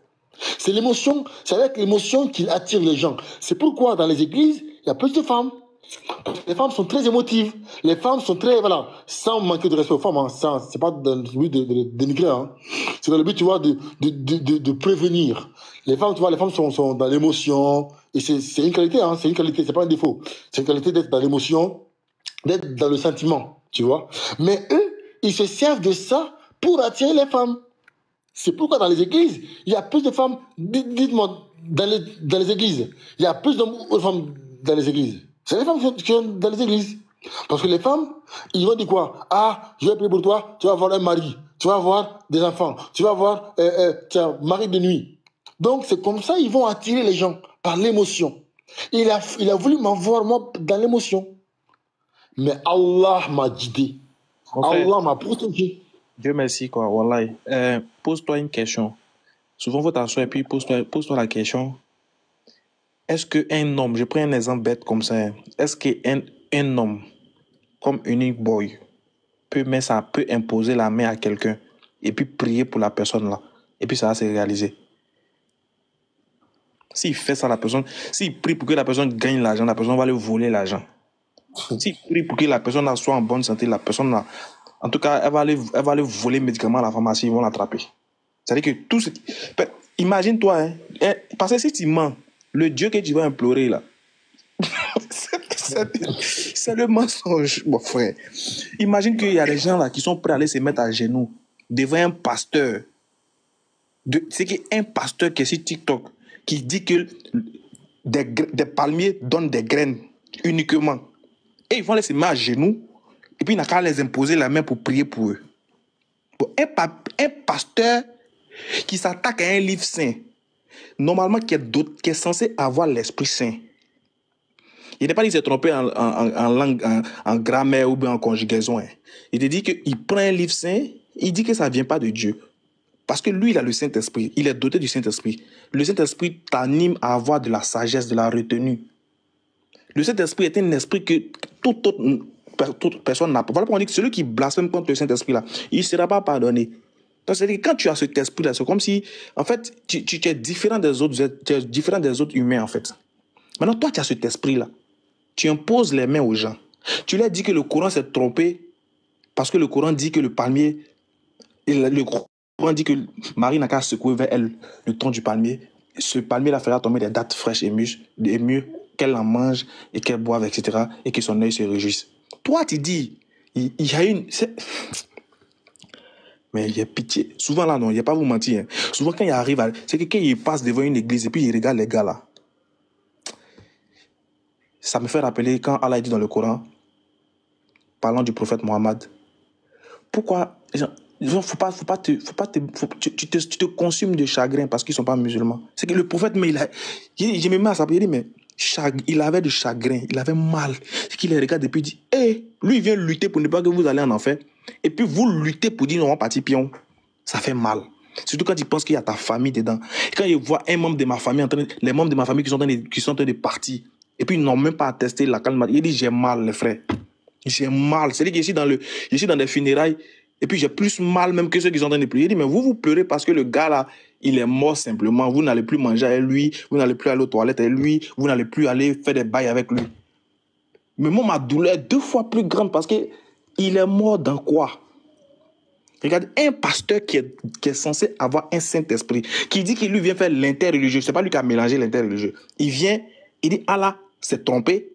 C'est l'émotion, c'est avec l'émotion qu'il attire les gens. C'est pourquoi dans les églises, il y a plus de femmes. Les femmes sont très émotives. Les femmes sont très, voilà, sans manquer de respect aux femmes. Hein, c'est pas dans le but de dénigrer. Hein. C'est dans le but, tu vois, de prévenir. Les femmes, tu vois, les femmes sont dans l'émotion. Et c'est une qualité, hein, c'est une qualité, c'est pas un défaut. C'est une qualité d'être dans l'émotion, d'être dans le sentiment, tu vois. Mais eux, ils se servent de ça pour attirer les femmes. C'est pourquoi dans les églises, il y a plus de femmes, dites-moi, dans les églises, il y a plus de femmes dans les églises. C'est les femmes qui sont dans les églises. Parce que les femmes, ils vont dire quoi? Ah, je vais prier pour toi, tu vas avoir un mari, tu vas avoir des enfants, tu vas avoir un mari de nuit. Donc c'est comme ça ils vont attirer les gens, par l'émotion. Il a voulu m'avoir moi dans l'émotion. Mais Allah m'a guidé. Allah m'a protégé. Dieu merci, quoi, wallahi. Pose-toi une question. souvent, faut t'asseoir et puis pose-toi la question. Est-ce qu'un homme, je prends un exemple bête comme ça, est-ce qu'un homme, comme Unique Boy, peut imposer la main à quelqu'un et puis prier pour la personne là, et puis ça va se réaliser? S'il fait ça, s'il prie pour que la personne gagne l'argent, la personne va lui voler l'argent. S'il prie pour que la personne soit en bonne santé, la personne là, en tout cas, elle va aller voler médicaments à la pharmacie, ils vont l'attraper. C'est-à-dire que tout ce qui... Imagine-toi, hein, parce que si tu mens, le Dieu que tu vas implorer là, c'est le mensonge, mon frère. Imagine qu'il y a des gens là qui sont prêts à aller se mettre à genoux devant un pasteur. C'est un pasteur qui est sur TikTok qui dit que des palmiers donnent des graines uniquement. Et ils vont aller se mettre à genoux et puis il n'a qu'à les imposer la main pour prier pour eux. Bon, un pasteur qui s'attaque à un livre saint, normalement qui est censé avoir l'Esprit Saint. Il n'est pas dit qu'il s'est trompé en langue, en grammaire ou bien en conjugaison. Hein. Il te dit qu'il prend un livre saint, il dit que ça ne vient pas de Dieu. Parce que lui, il a le Saint-Esprit. Il est doté du Saint-Esprit. Le Saint-Esprit t'anime à avoir de la sagesse, de la retenue. Le Saint-Esprit est un esprit que toute personne n'a pas. Voilà pourquoi on dit que celui qui blasphème contre le Saint-Esprit, là, il ne sera pas pardonné. Donc, c'est-à-dire que quand tu as cet esprit-là, c'est comme si, en fait, tu es différent des autres, tu es différent des autres humains, en fait. Maintenant, toi, tu as cet esprit-là. Tu imposes les mains aux gens. Tu leur dis que le Coran s'est trompé parce que le Coran dit que le palmier, le Coran dit que Marie n'a qu'à secouer vers elle le tronc du palmier. Ce palmier-là fera tomber des dattes fraîches et mieux qu'elle en mange et qu'elle boive, etc. et que son œil se réjouisse. Toi, tu dis, il y a une... Mais il y a pitié. Souvent là, non, il n'y a pas à vous mentir. Hein. Souvent quand il arrive, c'est que quand il passe devant une église et puis il regarde les gars là, ça me fait rappeler quand Allah dit dans le Coran, parlant du prophète Mohammed, pourquoi tu te consumes de chagrin parce qu'ils ne sont pas musulmans. C'est que le prophète, mais je me mets à ça, il dit, mais il avait de chagrin, il avait mal. C'est qu'il les regarde et puis il dit, lui il vient lutter pour ne pas que vous allez en enfer. Et puis vous luttez pour dire, non, on va partir pion. Ça fait mal. Surtout quand il pense qu'il y a ta famille dedans. Et quand il voit un membre de ma famille, les membres de ma famille qui sont en train de partir, et puis ils n'ont même pas attesté la calme. Il dit, j'ai mal, les frères. J'ai mal. C'est-à-dire que je suis dans des funérailles, et puis j'ai plus mal même que ceux qui sont en train de pleurer. Il dit, mais vous pleurez parce que le gars là, il est mort simplement. Vous n'allez plus manger avec lui, vous n'allez plus aller aux toilettes avec lui, vous n'allez plus aller faire des bails avec lui. Mais moi, ma douleur est 2 fois plus grande parce que il est mort dans quoi? Regarde, un pasteur qui est censé avoir un Saint-Esprit, qui dit qu'il lui vient faire l'interreligieux, c'est pas lui qui a mélangé l'interreligieux. Il vient, il dit, Allah s'est trompé.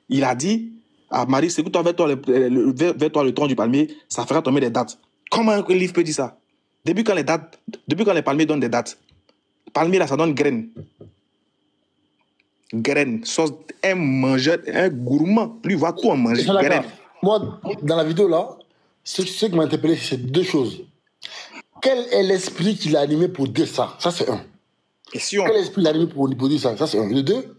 Il a dit à Marie, secoue-toi vers toi le tronc du palmier, ça fera tomber des dattes. Comment un livre peut dire ça? Depuis quand les palmiers donnent des dattes? Palmier là, ça donne graines. Graines. Un mangeur, un gourmand, lui va tout en manger. Graines. Moi, dans la vidéo là, ce qui m'a interpellé, c'est 2 choses. Quel est l'esprit qui l'a animé pour dire ça? Ça, c'est 1. Quel esprit l'a animé pour dire ça? Ça, c'est 1. Le 2,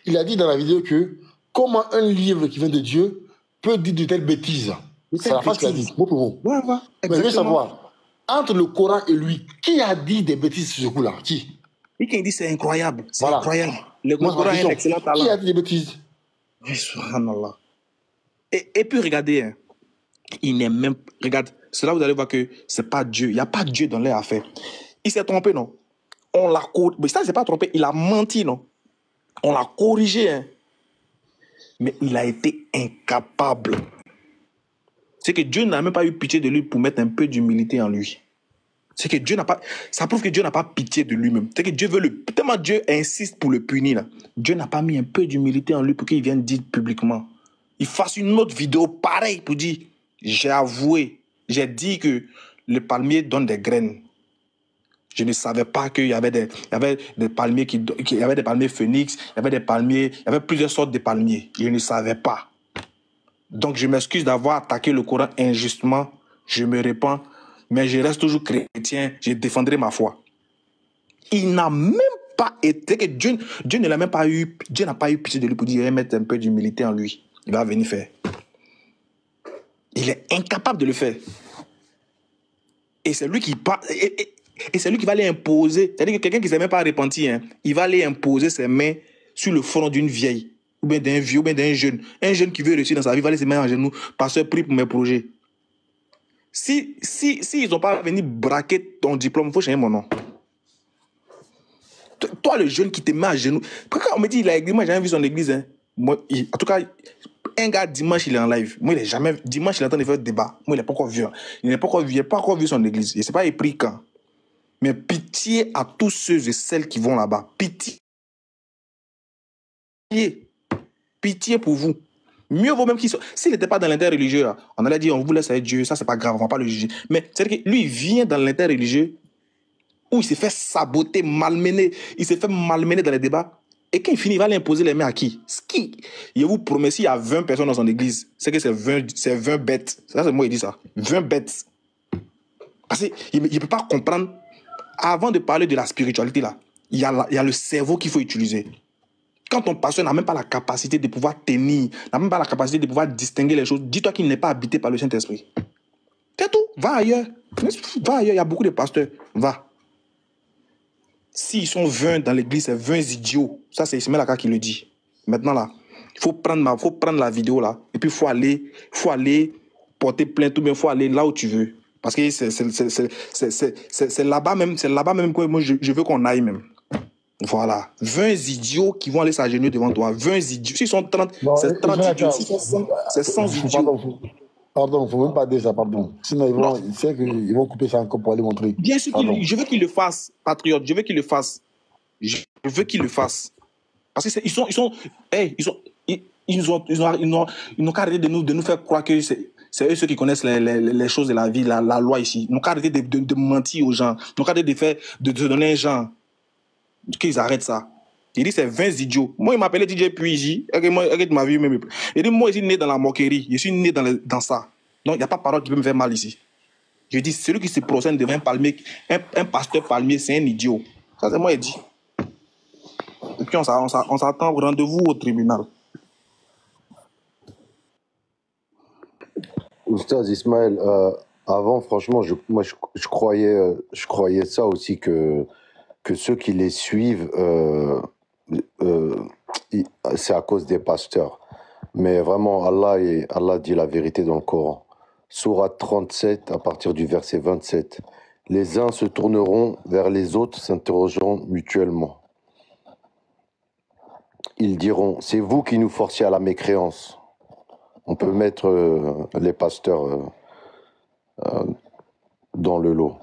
il a dit dans la vidéo que comment un livre qui vient de Dieu peut dire de telles bêtises. C'est la phrase qu'il a dit, mot pour mot. Ouais, mais je veux savoir, entre le Coran et lui, qui a dit des bêtises sur ce coup-là? Qui? Et qui dit c'est incroyable. C'est incroyable. Le Coran est un excellent talent. Qui a dit des bêtises? Subhanallah. Et puis regardez, hein, il n'est même... Regarde, c'est là où vous allez voir que c'est pas Dieu. Il n'y a pas Dieu dans les affaires. Il s'est trompé, non? On l'a corrigé. Mais ça, c'est pas trompé. Il a menti, non? On l'a corrigé, hein. Mais il a été incapable. C'est que Dieu n'a même pas eu pitié de lui pour mettre un peu d'humilité en lui. C'est que Dieu n'a pas... Ça prouve que Dieu n'a pas pitié de lui-même. C'est que Dieu veut le... Tellement Dieu insiste pour le punir, là. Dieu n'a pas mis un peu d'humilité en lui pour qu'il vienne dire publiquement. Il fasse une autre vidéo pareille pour dire, j'ai avoué, j'ai dit que le palmier donne des graines. Je ne savais pas qu'il y avait des palmiers il y avait des palmiers phénix, il y avait plusieurs sortes de palmiers. Je ne savais pas. Donc je m'excuse d'avoir attaqué le Coran injustement. Je me répands, mais je reste toujours chrétien. Je défendrai ma foi. Il n'a même pas été que Dieu ne l'a même pas eu. Dieu n'a pas eu pitié de lui pour dire mettre un peu d'humilité en lui. Il va venir faire. Il est incapable de le faire. Et c'est lui qui parle. Et c'est lui qui va aller imposer, c'est-à-dire que quelqu'un qui ne s'est même pas repenti, hein, il va aller imposer ses mains sur le front d'une vieille, ou bien d'un vieux, ou bien d'un jeune. Un jeune qui veut réussir dans sa vie va aller se mettre en genoux, pasteur, prie pour mes projets. Si ils n'ont pas venu braquer ton diplôme, il faut changer mon nom. Toi, le jeune qui te met à genoux, quand on me dit il a église, moi j'ai jamais vu son église. Hein. Moi, en tout cas, un gars dimanche il est en live. Moi il est jamais dimanche il est en train de faire un débat. Moi il n'est pas encore vu. Il n'a pas encore vu son église. Il ne sait pas épris quand. Mais pitié à tous ceux et celles qui vont là-bas. Pitié. Pitié pour vous. Mieux vaut même qu'il soit. S'il n'était pas dans l'interreligieux, on allait dire on vous laisse avec Dieu, ça c'est pas grave, on va pas le juger. Mais c'est-à-dire que lui il vient dans l'interreligieux où il s'est fait saboter, malmener. Il s'est fait malmener dans les débats. Et quand il finit, il va l'imposer les mains à qui? Je vous promets, s'il y a 20 personnes dans son église, c'est que c'est 20 bêtes. Ça, c'est moi qui dis ça. 20 bêtes. Parce qu'il ne peut pas comprendre. Avant de parler de la spiritualité, là, il y a le cerveau qu'il faut utiliser. Quand ton pasteur n'a même pas la capacité de pouvoir tenir, n'a même pas la capacité de pouvoir distinguer les choses, dis-toi qu'il n'est pas habité par le Saint-Esprit. C'est tout. Va ailleurs. Va ailleurs. Il y a beaucoup de pasteurs. Va. S'ils sont 20 dans l'église, c'est 20 idiots. Ça, c'est Ismaël Aka qui le dit. Maintenant, là, il faut prendre la vidéo, là, et puis il faut aller porter plainte, ou bien il faut aller là où tu veux. Parce que c'est là-bas même que moi, je veux qu'on aille même. Voilà. 20 idiots qui vont aller s'agenouiller devant toi. 20 idiots. S'ils sont 30, bon, c'est 30 idiots. C'est 100 idiots. Pardon, il ne faut même pas dire ça, pardon. Sinon, ils vont couper ça encore pour aller montrer. Bien sûr, je veux qu'ils le fassent, patriote. Je veux qu'ils le fassent. Je veux qu'ils le fassent. Parce qu'ils n'ont qu'à arrêter de nous faire croire que c'est eux ceux qui connaissent les choses de la vie, la loi ici. Ils n'ont qu'à arrêter de mentir aux gens. Ils n'ont qu'à arrêter de donner un genre. Qu'ils arrêtent ça. Il dit c'est 20 idiots. Moi, il m'appelait DJ Puigi. Regarde ma vie même. Il dit moi, je suis né dans la moquerie. Je suis né dans ça. Donc, il n'y a pas de parole qui peut me faire mal ici. Je dis, celui qui se procède devant un palmier, un pasteur palmier, c'est un idiot. Ça, c'est moi, il dit. Et puis, on s'attend au rendez-vous au tribunal. Oustaz Ismaël, avant, franchement, je croyais ça aussi que ceux qui les suivent, c'est à cause des pasteurs. Mais vraiment, Allah dit la vérité dans le Coran. Sourate 37, à partir du verset 27. Les uns se tourneront vers les autres, s'interrogeront mutuellement. Ils diront, c'est vous qui nous forciez à la mécréance. On peut mettre les pasteurs dans le lot.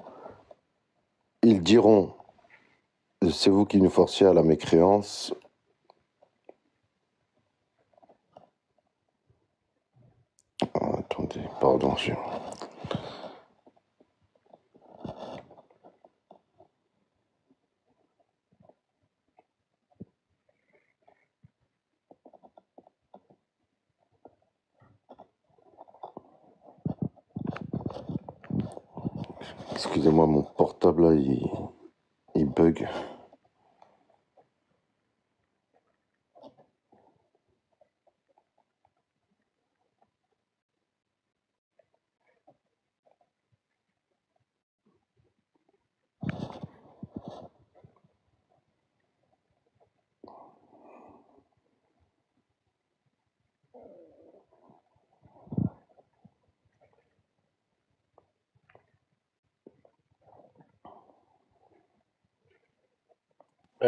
Ils diront, c'est vous qui nous forciez à la mécréance. Attendez, pardon. Excusez-moi, mon portable là, il bug.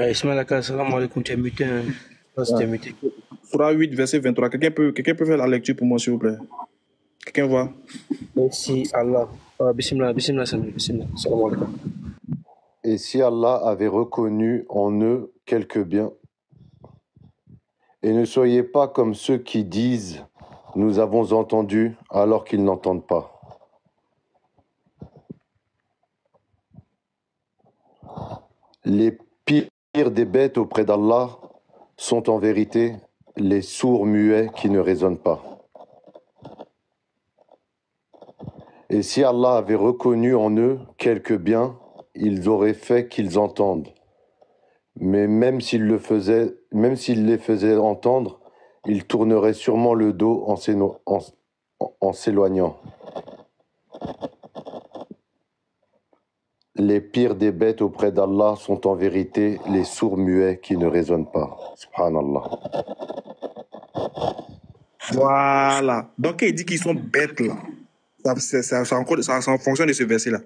Ismaël Aka, salam alaikum, tu es muté. Surah 8, verset 23. Quelqu'un peut faire la lecture pour moi, s'il vous plaît? Quelqu'un voit? Merci Allah. Bismillah, salam alaikum. Et si Allah avait reconnu en eux quelque bien, et ne soyez pas comme ceux qui disent « Nous avons entendu » alors qu'ils n'entendent pas. Les pires des bêtes auprès d'Allah sont en vérité les sourds muets qui ne raisonnent pas. Et si Allah avait reconnu en eux quelque bien, ils auraient fait qu'ils entendent. Mais même s'ils les faisaient entendre, ils tourneraient sûrement le dos en s'éloignant. Les pires des bêtes auprès d'Allah sont en vérité les sourds-muets qui ne raisonnent pas. Subhanallah. Voilà. Donc, quand il dit qu'ils sont bêtes, là, ça en fonction de ce verset-là.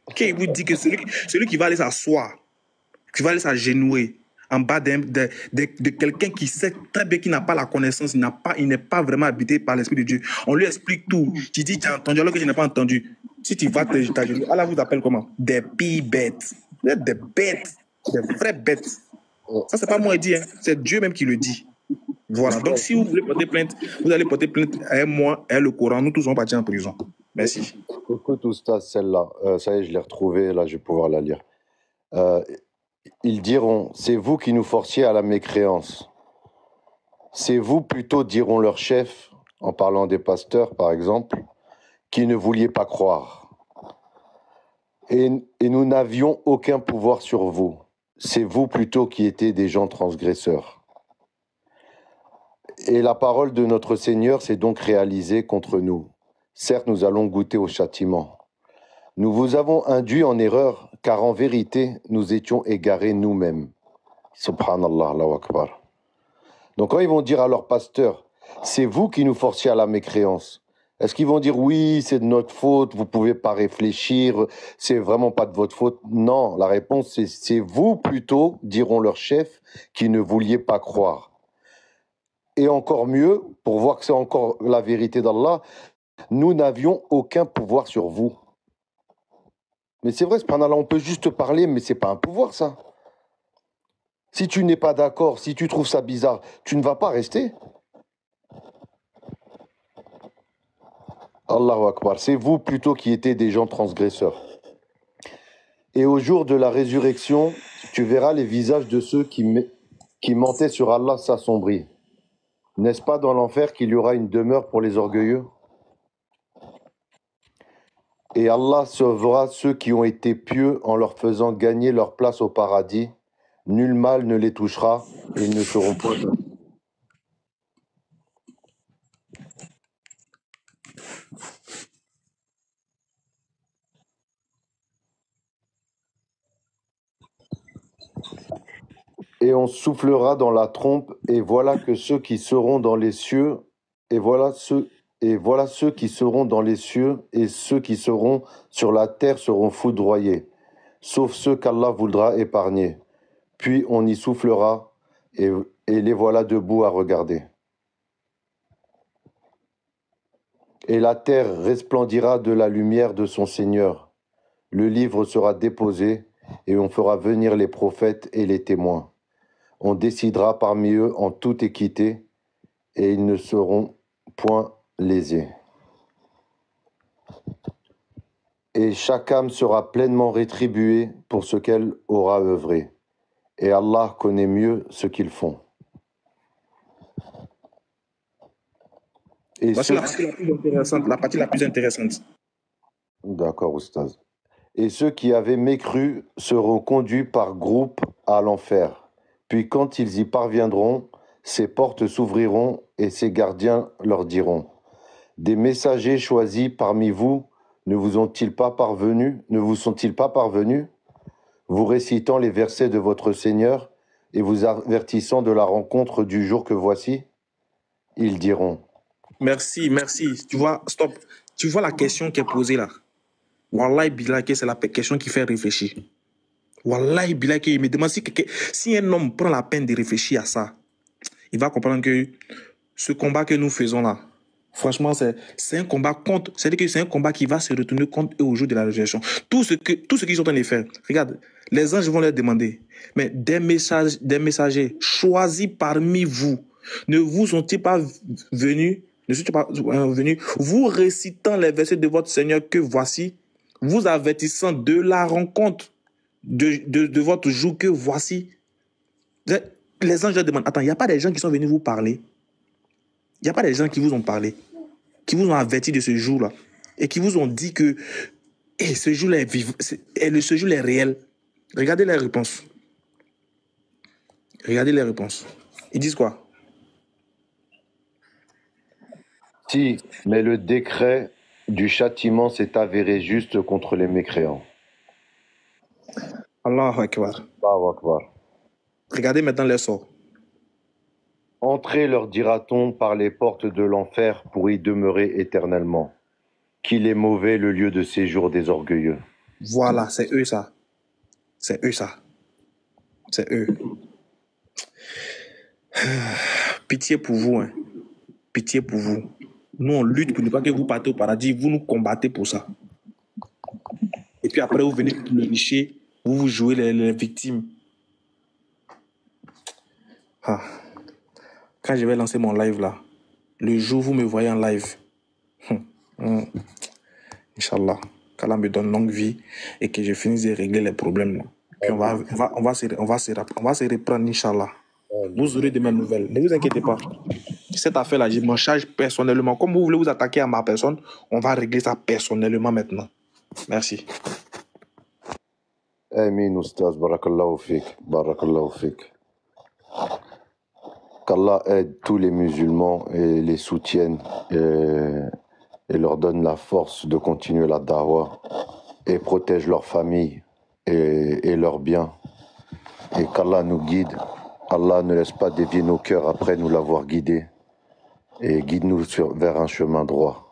Quand il vous dit que celui qui va aller s'asseoir, qui va aller s'agenouiller en bas de quelqu'un qui sait très bien qu'il n'a pas la connaissance, il n'est pas vraiment habité par l'Esprit de Dieu. On lui explique tout. Tu dis, tu as entendu alors que je n'ai pas entendu. Si tu vas t'agenouiller, Allah vous appelle comment? Des pires bêtes. Vous êtes des bêtes. Des vraies bêtes. Ça, c'est pas moi qui dis, hein. C'est Dieu même qui le dit. Voilà. Donc, si vous voulez porter plainte, vous allez porter plainte à moi et le Coran. Nous tous, on va partir en prison. Merci. Écoute, Oustaz, celle-là. Ça y est, je l'ai retrouvée. Là, je vais pouvoir la lire. Ils diront, c'est vous qui nous forciez à la mécréance. C'est vous plutôt, diront leurs chefs, en parlant des pasteurs par exemple, qui ne vouliez pas croire. Et nous n'avions aucun pouvoir sur vous. C'est vous plutôt qui étiez des gens transgresseurs. Et la parole de notre Seigneur s'est donc réalisée contre nous. Certes, nous allons goûter au châtiment. Nous vous avons induit en erreur, car en vérité, nous étions égarés nous-mêmes. Subhanallah, Allahu Akbar. Donc quand ils vont dire à leur pasteur, c'est vous qui nous forciez à la mécréance, est-ce qu'ils vont dire, oui, c'est de notre faute, vous ne pouvez pas réfléchir, c'est vraiment pas de votre faute? Non, la réponse c'est vous plutôt, diront leurs chefs, qui ne vouliez pas croire. Et encore mieux, pour voir que c'est encore la vérité d'Allah, nous n'avions aucun pouvoir sur vous. Mais c'est vrai, subhanallah, on peut juste parler, mais c'est pas un pouvoir, ça. Si tu n'es pas d'accord, si tu trouves ça bizarre, tu ne vas pas rester. Allahu Akbar, c'est vous plutôt qui étiez des gens transgresseurs. Et au jour de la résurrection, tu verras les visages de ceux qui mentaient sur Allah s'assombrir. N'est-ce pas dans l'enfer qu'il y aura une demeure pour les orgueilleux? Et Allah sauvera ceux qui ont été pieux en leur faisant gagner leur place au paradis. Nul mal ne les touchera et ils ne seront pas. Et on soufflera dans la trompe, et voilà que ceux qui seront dans les cieux, et voilà ceux qui seront dans les cieux, et ceux qui seront sur la terre seront foudroyés, sauf ceux qu'Allah voudra épargner. Puis on y soufflera, et les voilà debout à regarder. Et la terre resplendira de la lumière de son Seigneur. Le livre sera déposé, et on fera venir les prophètes et les témoins. On décidera parmi eux en toute équité, et ils ne seront point lésés. Et chaque âme sera pleinement rétribuée pour ce qu'elle aura œuvré. Et Allah connaît mieux ce qu'ils font. Et c'est la partie la plus intéressante. D'accord, Oustaz. Et ceux qui avaient mécru seront conduits par groupes à l'enfer. Puis quand ils y parviendront, ces portes s'ouvriront et ces gardiens leur diront, des messagers choisis parmi vous ne vous sont-ils pas parvenus, vous récitant les versets de votre Seigneur et vous avertissant de la rencontre du jour que voici? Ils diront. Merci. Tu vois, stop. Tu vois la question qui est posée là. Wallahi bilaki, c'est la question qui fait réfléchir. Wallahi bilaki, il me demande si un homme prend la peine de réfléchir à ça, il va comprendre que ce combat que nous faisons là, franchement, c'est un combat contre. C'est-à-dire que c'est un combat qui va se retourner contre eux au jour de la résurrection. Tout ce qu'ils sont en train de faire, regarde, les anges vont leur demander, mais des messagers choisis parmi vous, ne vous sont-ils pas venus, vous récitant les versets de votre Seigneur que voici, vous avertissant de la rencontre de votre jour que voici. Les anges leur demandent, attends, il n'y a pas des gens qui sont venus vous parler? Il n'y a pas des gens qui vous ont parlé, qui vous ont averti de ce jour-là, et qui vous ont dit que ce jour-là est vivant, ce jour-là est réel. Regardez les réponses. Ils disent quoi? Si, mais le décret du châtiment s'est avéré juste contre les mécréants. Allahu Akbar. Allahu Akbar. Regardez maintenant les sorts. Entrez, leur dira-t-on, par les portes de l'enfer pour y demeurer éternellement. Qu'il est mauvais le lieu de séjour des orgueilleux. Voilà, c'est eux ça. C'est eux ça. C'est eux. Pitié pour vous, hein. Pitié pour vous. Nous, on lutte pour ne pas que vous partez au paradis. Vous nous combattez pour ça. Et puis après, vous venez pour le richer. Vous jouez les victimes. Ah. Quand je vais lancer mon live là, le jour où vous me voyez en live, Inch'Allah, qu'Allah me donne longue vie et que je finisse de régler les problèmes là. Puis on va se reprendre, Inch'Allah. Vous aurez de mes nouvelles. Ne vous inquiétez pas. Cette affaire-là, je m'en charge personnellement. Comme vous voulez vous attaquer à ma personne, on va régler ça personnellement maintenant. Merci. Amin, Oustaz. Barakallahu fik. Barakallahu fik. Qu'Allah aide tous les musulmans et les soutienne et leur donne la force de continuer la da'wah et protège leur famille et leurs biens. Et qu'Allah nous guide. Allah ne laisse pas dévier nos cœurs après nous l'avoir guidés et guide-nous vers un chemin droit.